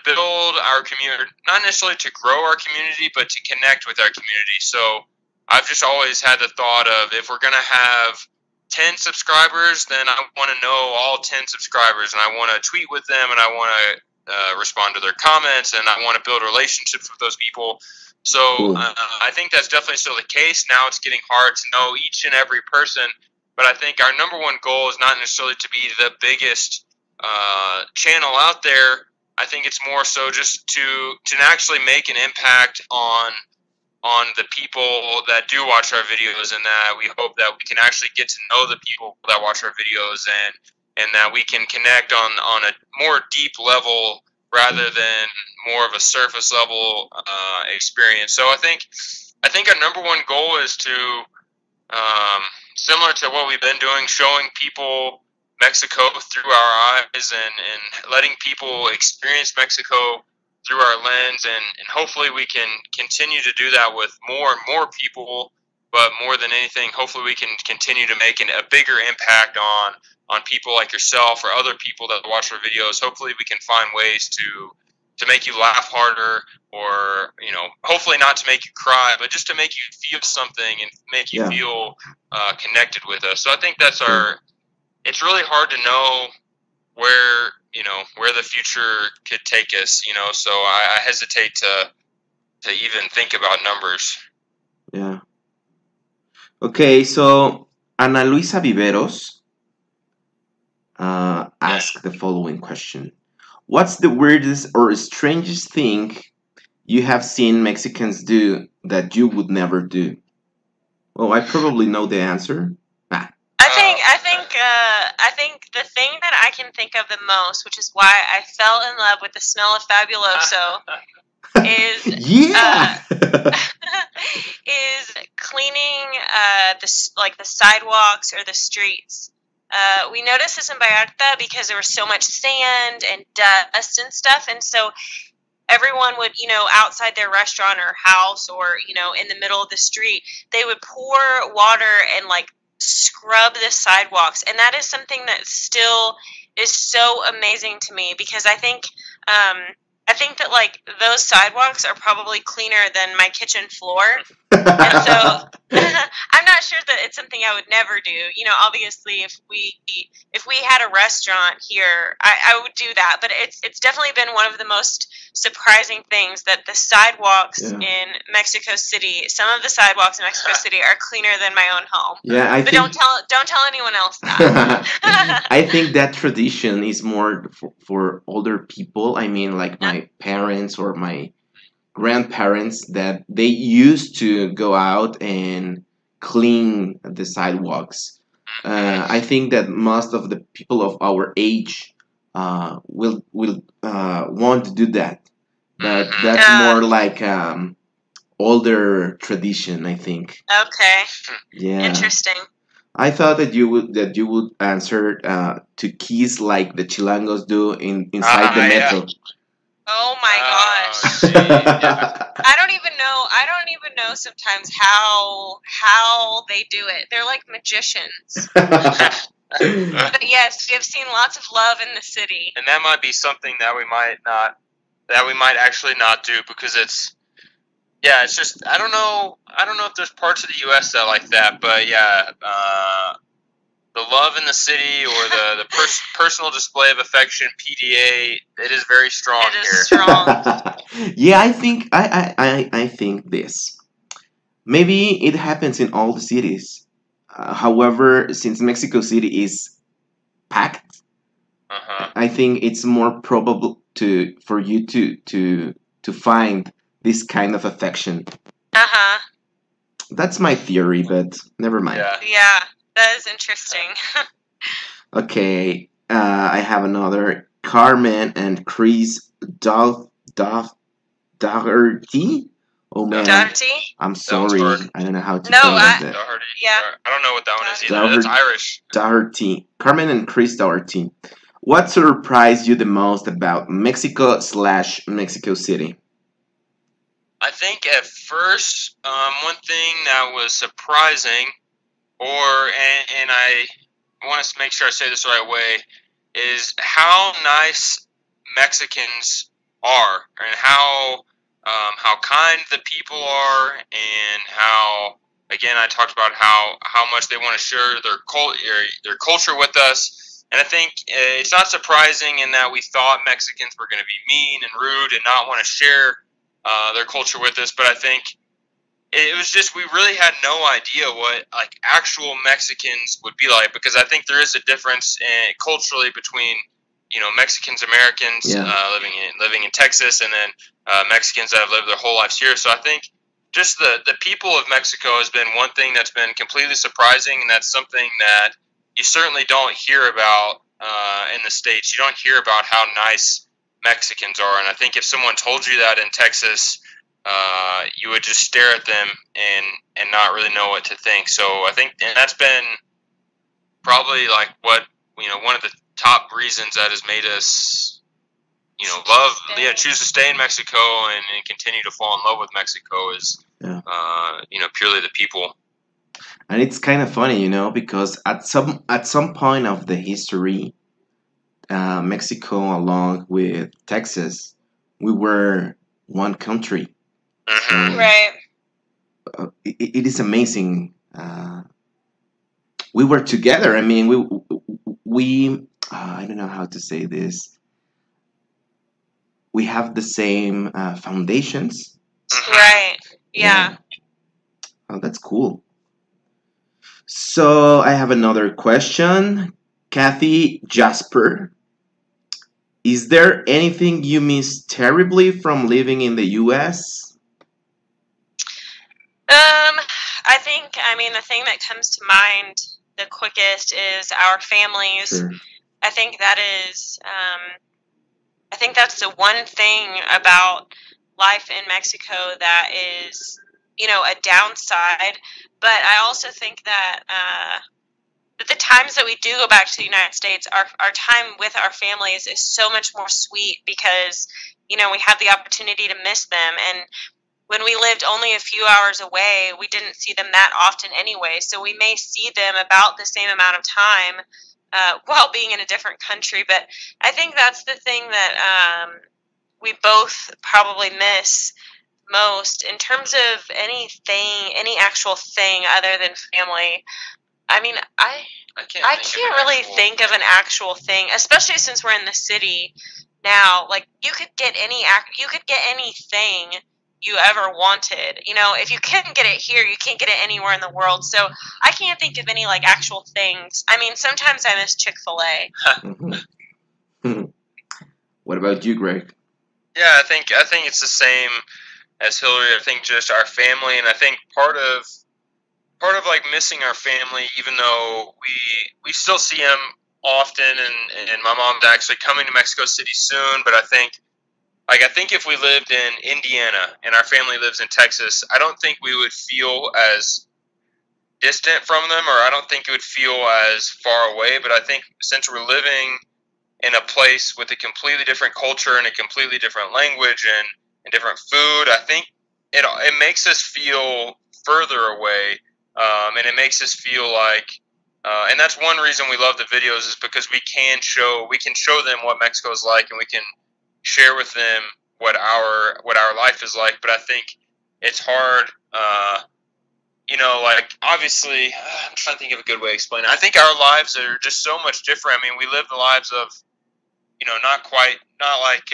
build our community, not necessarily to grow our community, but to connect with our community. So I've just always had the thought of, if we're going to have 10 subscribers, then I want to know all 10 subscribers, and I want to tweet with them, and I want to respond to their comments, and I want to build relationships with those people. So Cool. I think that's definitely still the case. Now it's getting hard to know each and every person, but I think our number one goal is not necessarily to be the biggest channel out there. I think it's more so just to actually make an impact on the people that do watch our videos, and that we hope that we can actually get to know the people that watch our videos, and that we can connect on a more deep level rather than more of a surface level experience. So I think our number one goal is to, similar to what we've been doing, showing people Mexico through our eyes, and letting people experience Mexico through our lens, and hopefully we can continue to do that with more and more people. But more than anything, hopefully we can continue to make a bigger impact on people like yourself or other people that watch our videos. Hopefully we can find ways to make you laugh harder, or, you know, hopefully not to make you cry, but just to make you feel something and make you feel connected with us. So I think that's it's really hard to know where the future could take us, so I hesitate to even think about numbers. Yeah. Okay, so Ana Luisa Viveros asked the following question. What's the weirdest or strangest thing you have seen Mexicans do that you would never do? Well, I probably know the answer. I think the thing that I can think of the most, which is why I fell in love with the smell of Fabuloso, is is cleaning the sidewalks or the streets. We noticed this in Vallarta because there was so much sand and dust and stuff, and so everyone would, outside their restaurant or house, or, in the middle of the street, they would pour water and scrub the sidewalks. And that is something that still is so amazing to me, because I think that those sidewalks are probably cleaner than my kitchen floor. And so I'm not sure that it's something I would never do. Obviously if we had a restaurant here, I would do that. But it's definitely been one of the most surprising things that the sidewalks in Mexico City, some of the sidewalks in Mexico City are cleaner than my own home. Yeah, but don't tell anyone else that. I think that tradition is more for older people. I mean, like my parents or my grandparents, that they used to go out and clean the sidewalks. I think that most of the people of our age will want to do that. But that's more like older tradition, I think. Okay. Yeah. Interesting. I thought that you would answer to kiss like the Chilangos do inside the metro. Oh my gosh. Yeah. I don't even know sometimes how they do it. They're like magicians. But yes, we have seen lots of love in the city. And that might be something that we might actually not do, because it's just, I don't know if there's parts of the US that like that, but the love in the city, or the personal display of affection, PDA, it is very strong here. It is strong. Yeah, I think this. Maybe it happens in all the cities. However, since Mexico City is packed, I think it's more probable for you to find this kind of affection. That's my theory, but never mind. Yeah, that is interesting. Okay, I have another. Carmen and Chris Dougherty. Oh man, Dougherty? I'm sorry. I don't know how to No, pronounce that. I don't know what that one is either. That's Irish. Dougherty. Carmen and Chris Dougherty. What surprised you the most about Mexico/Mexico City? I think at first, one thing that was surprising, and I want to make sure I say this the right way, is how nice Mexicans are, and how kind the people are, and how again, I talked about how much they want to share their culture with us. And I think it's not surprising in that we thought Mexicans were going to be mean and rude and not want to share their culture with us. But I think it was just we really had no idea what like actual Mexicans would be like, because I think there is a difference culturally between Mexicans, Americans living in Texas, and then Mexicans that have lived their whole lives here. So I think just the people of Mexico has been one thing that's been completely surprising, and that's something that you certainly don't hear about in the States. You don't hear about how nice Mexicans are, and I think if someone told you that in Texas, you would just stare at them and not really know what to think. So I think, and that's been probably like what one of the top reasons that has made us choose to stay in Mexico and continue to fall in love with Mexico is purely the people. And it's kind of funny, because at some point of the history, Mexico along with Texas, we were one country. Mm-hmm. So, Right. it is amazing. We were together. I mean, we I don't know how to say this. We have the same foundations. Right. Yeah. Oh, that's cool. So I have another question. Kathy Jasper. Is there anything you miss terribly from living in the U.S.? The thing that comes to mind the quickest is our families. Sure. I think that's the one thing about life in Mexico that is, a downside. But I also think that the times that we do go back to the United States, our time with our families is so much more sweet because, we have the opportunity to miss them. And when we lived only a few hours away, we didn't see them that often anyway. So we may see them about the same amount of time while being in a different country. But I think that's the thing that we both probably miss most in terms of any actual thing other than family. I can't really think of an actual thing, especially since we're in the city now. Like you could get anything you ever wanted. If you can't get it here, you can't get it anywhere in the world. So I can't think of any like actual things. Sometimes I miss Chick-fil-A. Mm-hmm. What about you, Greg? Yeah, I think it's the same as Hillary. I think just our family, and I think part of like missing our family, even though we still see them often, and my mom's actually coming to Mexico City soon. But I think if we lived in Indiana and our family lives in Texas, I don't think we would feel as distant from them, or I don't think it would feel as far away. But I think since we're living in a place with a completely different culture and a completely different language and different food, I think it makes us feel further away, and it makes us feel like, and that's one reason we love the videos, is because we can show them what Mexico is like, and we can share with them what our life is like. But I think it's hard, obviously, I'm trying to think of a good way to explain it. I think our lives are just so much different. We live the lives of, not like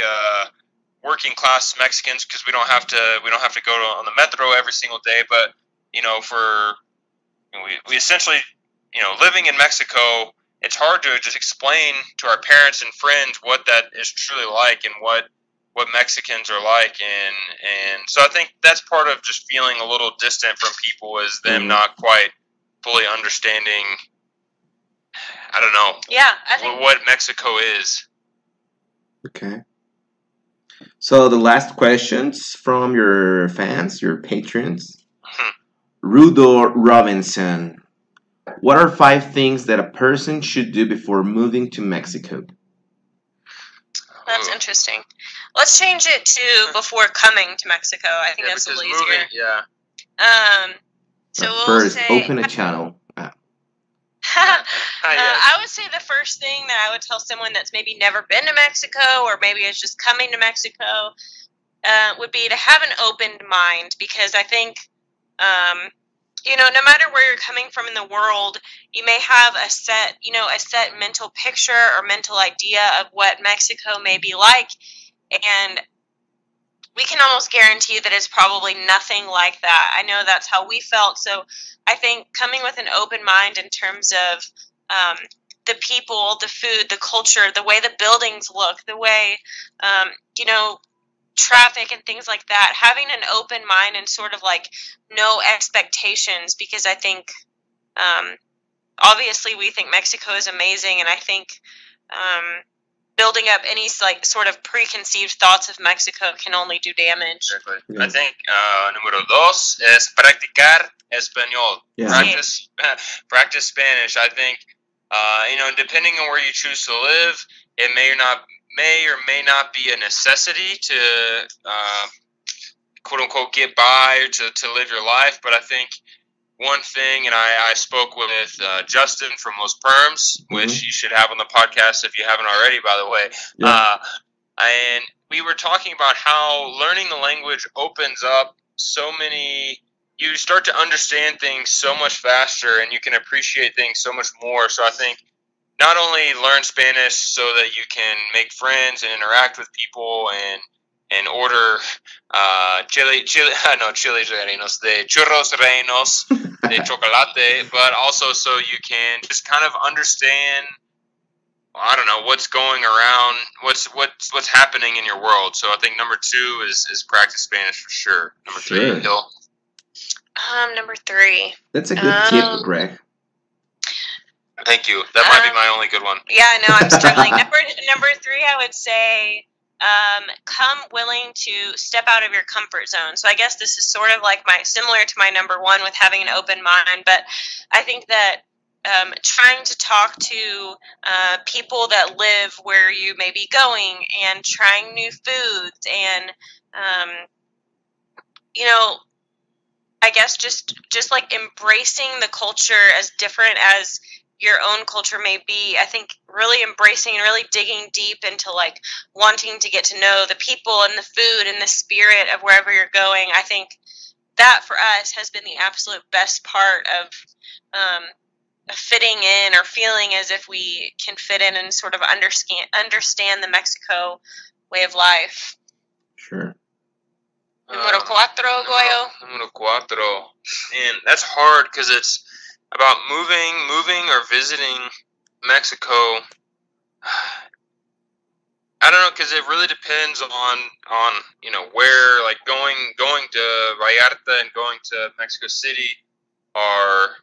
working class Mexicans, because we don't have to go on the metro every single day. But we essentially, living in Mexico, it's hard to just explain to our parents and friends what that is truly like and what Mexicans are like, and so I think that's part of just feeling a little distant from people, is them not quite fully understanding, I don't know, I think what Mexico is. Okay. So the last questions from your fans, your patrons. Rudo Robinson. What are 5 things that a person should do before moving to Mexico? That's interesting. Let's change it to before coming to Mexico. I think that's a little easier. So we'll first, say, open a channel. I would say the first thing that I would tell someone that's maybe never been to Mexico, or maybe is just coming to Mexico, would be to have an open mind, because I think no matter where you're coming from in the world, you may have a set mental picture or mental idea of what Mexico may be like, and we can almost guarantee that it's probably nothing like that. I know that's how we felt. So I think coming with an open mind in terms of the people, the food, the culture, the way the buildings look, the way, traffic and things like that, having an open mind and sort of like no expectations, because I think obviously we think Mexico is amazing, and I think building up any like sort of preconceived thoughts of Mexico can only do damage. Exactly. Yeah. I think número dos es practicar español. Yeah. Practice Spanish. I think depending on where you choose to live, it may or may not be a necessity to quote unquote get by or to live your life. But I think one thing, and I spoke with Justin from Los Perms, which you should have on the podcast if you haven't already, by the way. Yeah. And we were talking about how learning the language opens up so many. You start to understand things so much faster, and you can appreciate things so much more. So I think not only learn Spanish so that you can make friends and interact with people and order chiles rellenos de churros rellenos de chocolate, but also so you can just kind of understand, I don't know, what's going around, what's happening in your world. So I think number 2 is practice Spanish for sure. Number 3, Hill. Number 3. That's a good tip, Greg. Thank you. That might be my only good one. Yeah, no, I'm struggling. Number 3, I would say, come willing to step out of your comfort zone. So I guess this is sort of like similar to my number 1 with having an open mind, but I think that trying to talk to people that live where you may be going, and trying new foods, and I guess just like embracing the culture as different as your own culture may be. I think really embracing and really digging deep into like wanting to get to know the people and the food and the spirit of wherever you're going. I think that for us has been the absolute best part of fitting in, or feeling as if we can fit in and sort of understand the Mexico way of life. Sure. Número 4, Goyo. Número 4. And that's hard because it's about moving or visiting Mexico. I don't know, because it really depends on where, like going to Vallarta and going to Mexico City are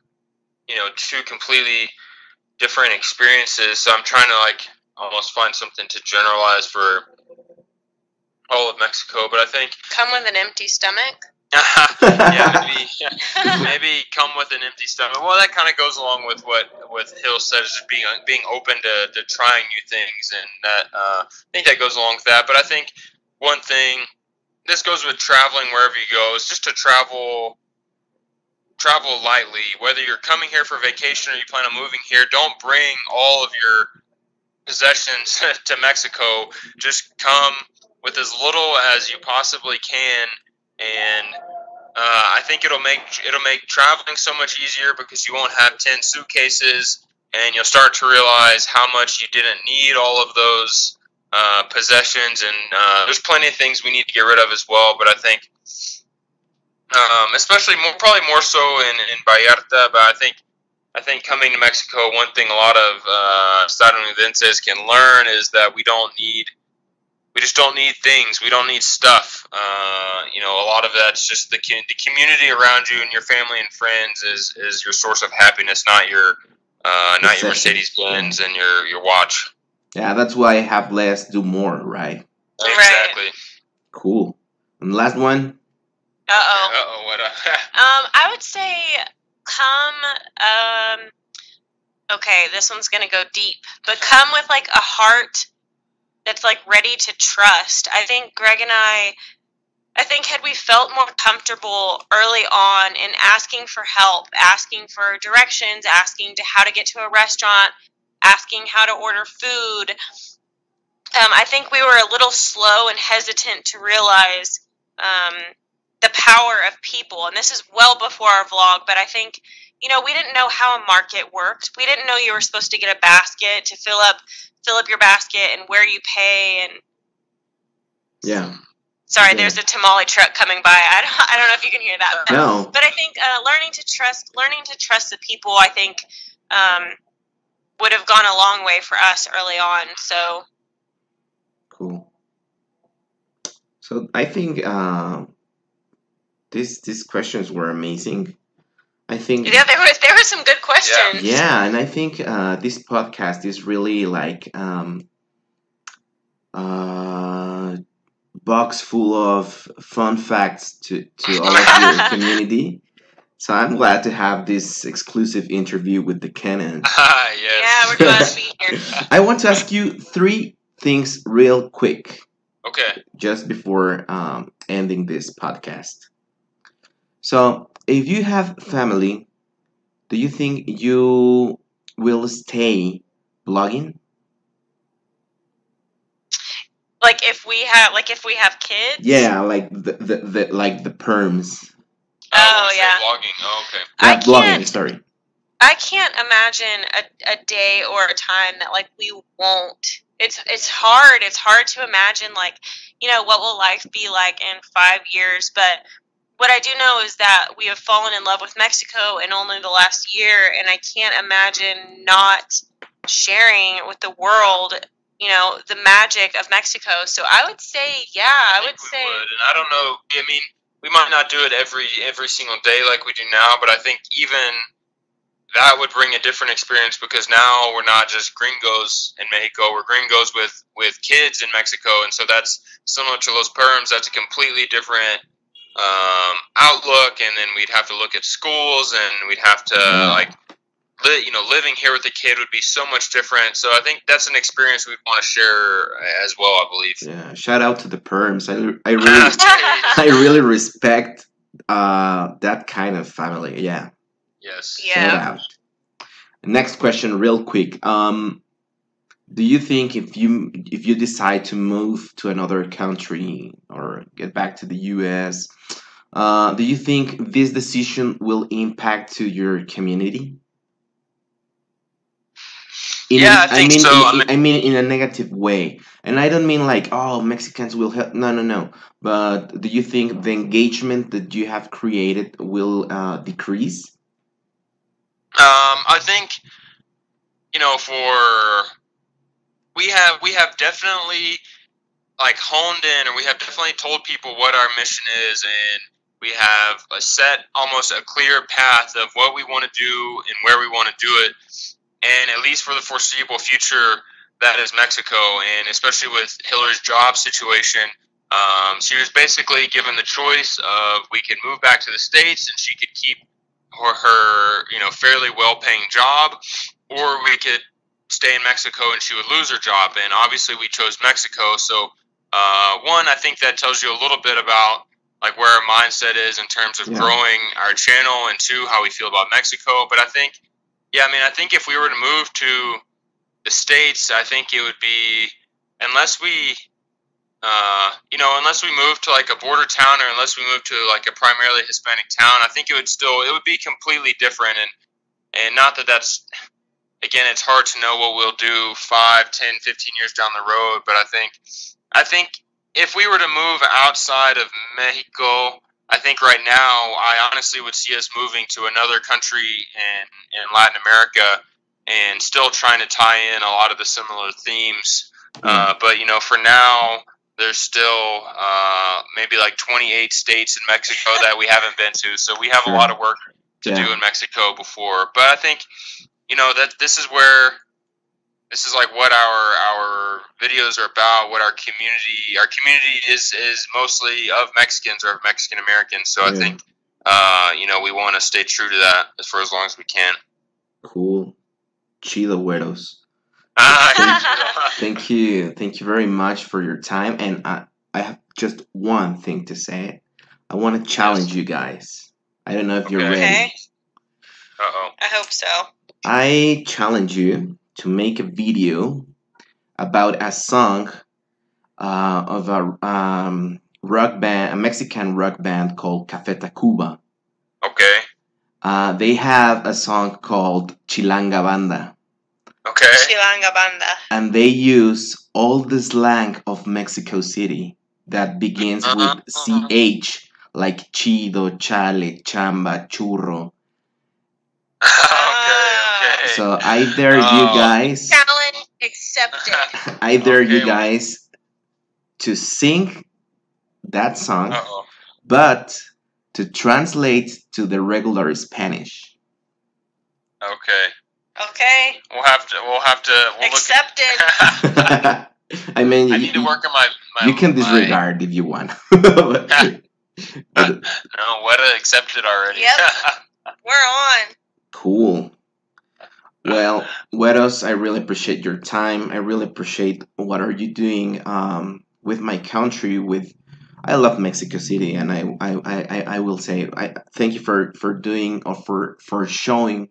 2 completely different experiences. So I'm trying to like almost find something to generalize for all of Mexico, but I think come with an empty stomach. maybe come with an empty stomach. Well, that kind of goes along with what Hill said, is just being open to trying new things, and that I think that goes along with that. But I think one thing, this goes with traveling wherever you go, is just to travel lightly. Whether you're coming here for vacation or you plan on moving here, don't bring all of your possessions to Mexico. Just come with as little as you possibly can, and I think it'll make traveling so much easier, because you won't have 10 suitcases, and you'll start to realize how much you didn't need all of those possessions. And there's plenty of things we need to get rid of as well. But I think, especially probably more so in Vallarta, but I think coming to Mexico, one thing a lot of estadounidenses can learn is that we just don't need things. We don't need stuff. A lot of that's just the community around you and your family and friends is your source of happiness, not your Mercedes-Benz and your watch. Yeah, that's why have less, do more, right? Exactly. Cool. And the last one? What? I would say come. Okay, this one's gonna go deep, but come with like a heart that's like ready to trust. I think Greg and I had we felt more comfortable early on in asking for help, asking for directions, asking to how to get to a restaurant, asking how to order food, I think we were a little slow and hesitant to realize the power of people. And this is well before our vlog, but I think, we didn't know how a market worked. We didn't know you were supposed to get a basket to fill up your basket and where you pay. And Yeah. sorry, Yeah. there's a tamale truck coming by. I don't know if you can hear that. No. But I think learning to trust the people, I think, would have gone a long way for us early on. So Cool. So I think these questions were amazing. I think yeah, there were some good questions. yeah, and I think this podcast is really like box full of fun facts to all of your community. So I'm glad to have this exclusive interview with the Kennons. Yes. Yeah, we're glad to be here. I want to ask you 3 things real quick, Okay. just before ending this podcast. So, if you have family, do you think you will stay blogging? Like if we have kids. Yeah, like the perms. Oh, yeah. Vlogging. Oh, okay. Yeah, blogging. Sorry. I can't imagine a day or a time that like we won't. It's hard. It's hard to imagine like, what will life be like in 5 years. But what I do know is that we have fallen in love with Mexico in only the last year, and I can't imagine not sharing with the world, the magic of Mexico. So I would say, yeah, I would say. And I don't know. I mean, we might not do it every single day like we do now, but I think even that would bring a different experience, because now we're not just gringos in Mexico, we're gringos with kids in Mexico, and so that's similar to Los Perms. That's a completely different outlook, and then we'd have to look at schools, and we'd have to living here with a kid would be so much different. So I think that's an experience we'd want to share as well, I believe. Yeah, shout out to the perms. I really respect that kind of family. Yeah. Yes. Yeah. Shout out. Next question, real quick. Do you think if you decide to move to another country or get back to the US, do you think this decision will impact to your community? I think so. I mean, in a negative way, and I don't mean like, oh, Mexicans will help. No. But do you think the engagement that you have created will decrease? I think we have definitely like honed in, or we have definitely told people what our mission is, and we have almost a clear path of what we want to do and where we want to do it. And at least for the foreseeable future, that is Mexico. And especially with Hillary's job situation, she was basically given the choice of we could move back to the States and she could keep her fairly well-paying job, or we could stay in Mexico and she would lose her job. And obviously we chose Mexico. So one, I think that tells you a little bit about like where our mindset is in terms of growing our channel, and 2, how we feel about Mexico. But I think if we were to move to the States, I think it would be, unless we move to like a border town, or unless we move to like a primarily Hispanic town, I think it would be completely different. And not that's, again, it's hard to know what we'll do 5, 10, 15 years down the road. But I think if we were to move outside of Mexico, I think right now I honestly would see us moving to another country in Latin America, and still trying to tie in a lot of the similar themes. But for now, there's still maybe like 28 states in Mexico that we haven't been to, so we have a lot of work to do in Mexico before. But I think that this is like what our videos are about, what our community is mostly of Mexicans, or of Mexican Americans. So I think we want to stay true to that for as long as we can. Cool. Chido Weros. Thank you very much for your time. And I have just one thing to say. I want to challenge you guys. I don't know if you're ready. Okay. I hope so. I challenge you to make a video about a song of a rock band, a Mexican rock band called Café Tacuba. Okay. They have a song called Chilanga Banda. Okay. Chilanga Banda. And they use all the slang of Mexico City that begins with CH, like chido, chale, chamba, churro. Okay. So I dare you guys. Challenge accepted. I dare you guys to sing that song, but to translate to the regular Spanish. Okay. Okay. We'll have to. Accepted. I mean, I need to work on my you can disregard if you want. No, Weta accepted already. Yep. We're on. Cool. Well, Weros, I really appreciate your time. I really appreciate what are you doing with my country. I love Mexico City, and I will say I thank you for doing or for showing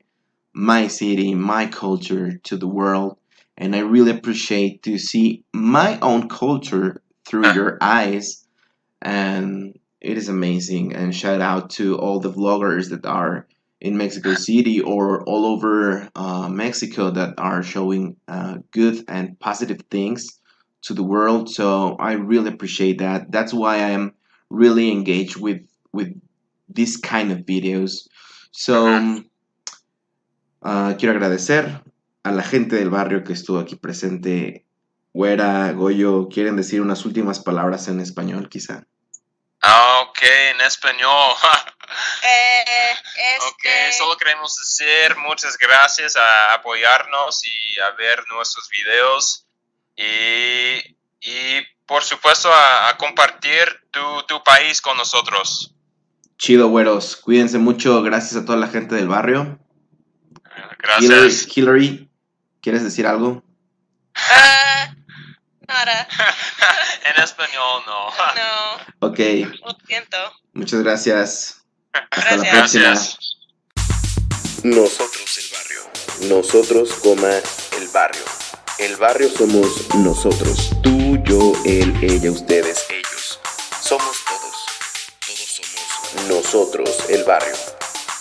my city, my culture to the world, and I really appreciate to see my own culture through your eyes, and it is amazing. And shout out to all the vloggers that are in Mexico City or all over Mexico that are showing good and positive things to the world. So I really appreciate that. That's why I am really engaged with this kind of videos. So quiero agradecer a la gente del barrio que estuvo aquí presente. Güera, Goyo, ¿quieren decir unas últimas palabras en español quizá? Ok, en español. Ok, solo queremos decir muchas gracias a apoyarnos y a ver nuestros videos y por supuesto a compartir tu país con nosotros. Chido, güeros. Cuídense mucho. Gracias a toda la gente del barrio. Gracias. Hillary, ¿quieres decir algo? Nada. En español no. No. Ok. Lo siento. Muchas gracias. Hasta la Gracias. próxima. Nosotros el barrio. Nosotros, el barrio. El barrio somos nosotros. Tú, yo, él, ella, ustedes, ellos. Somos todos. Todos somos nosotros el barrio.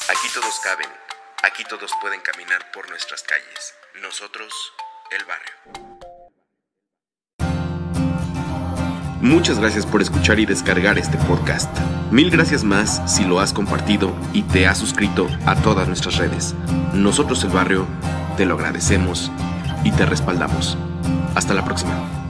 Aquí todos caben. Aquí todos pueden caminar por nuestras calles. Nosotros, el barrio. Muchas gracias por escuchar y descargar este podcast. Mil gracias más si lo has compartido y te has suscrito a todas nuestras redes. Nosotros el barrio te lo agradecemos y te respaldamos. Hasta la próxima.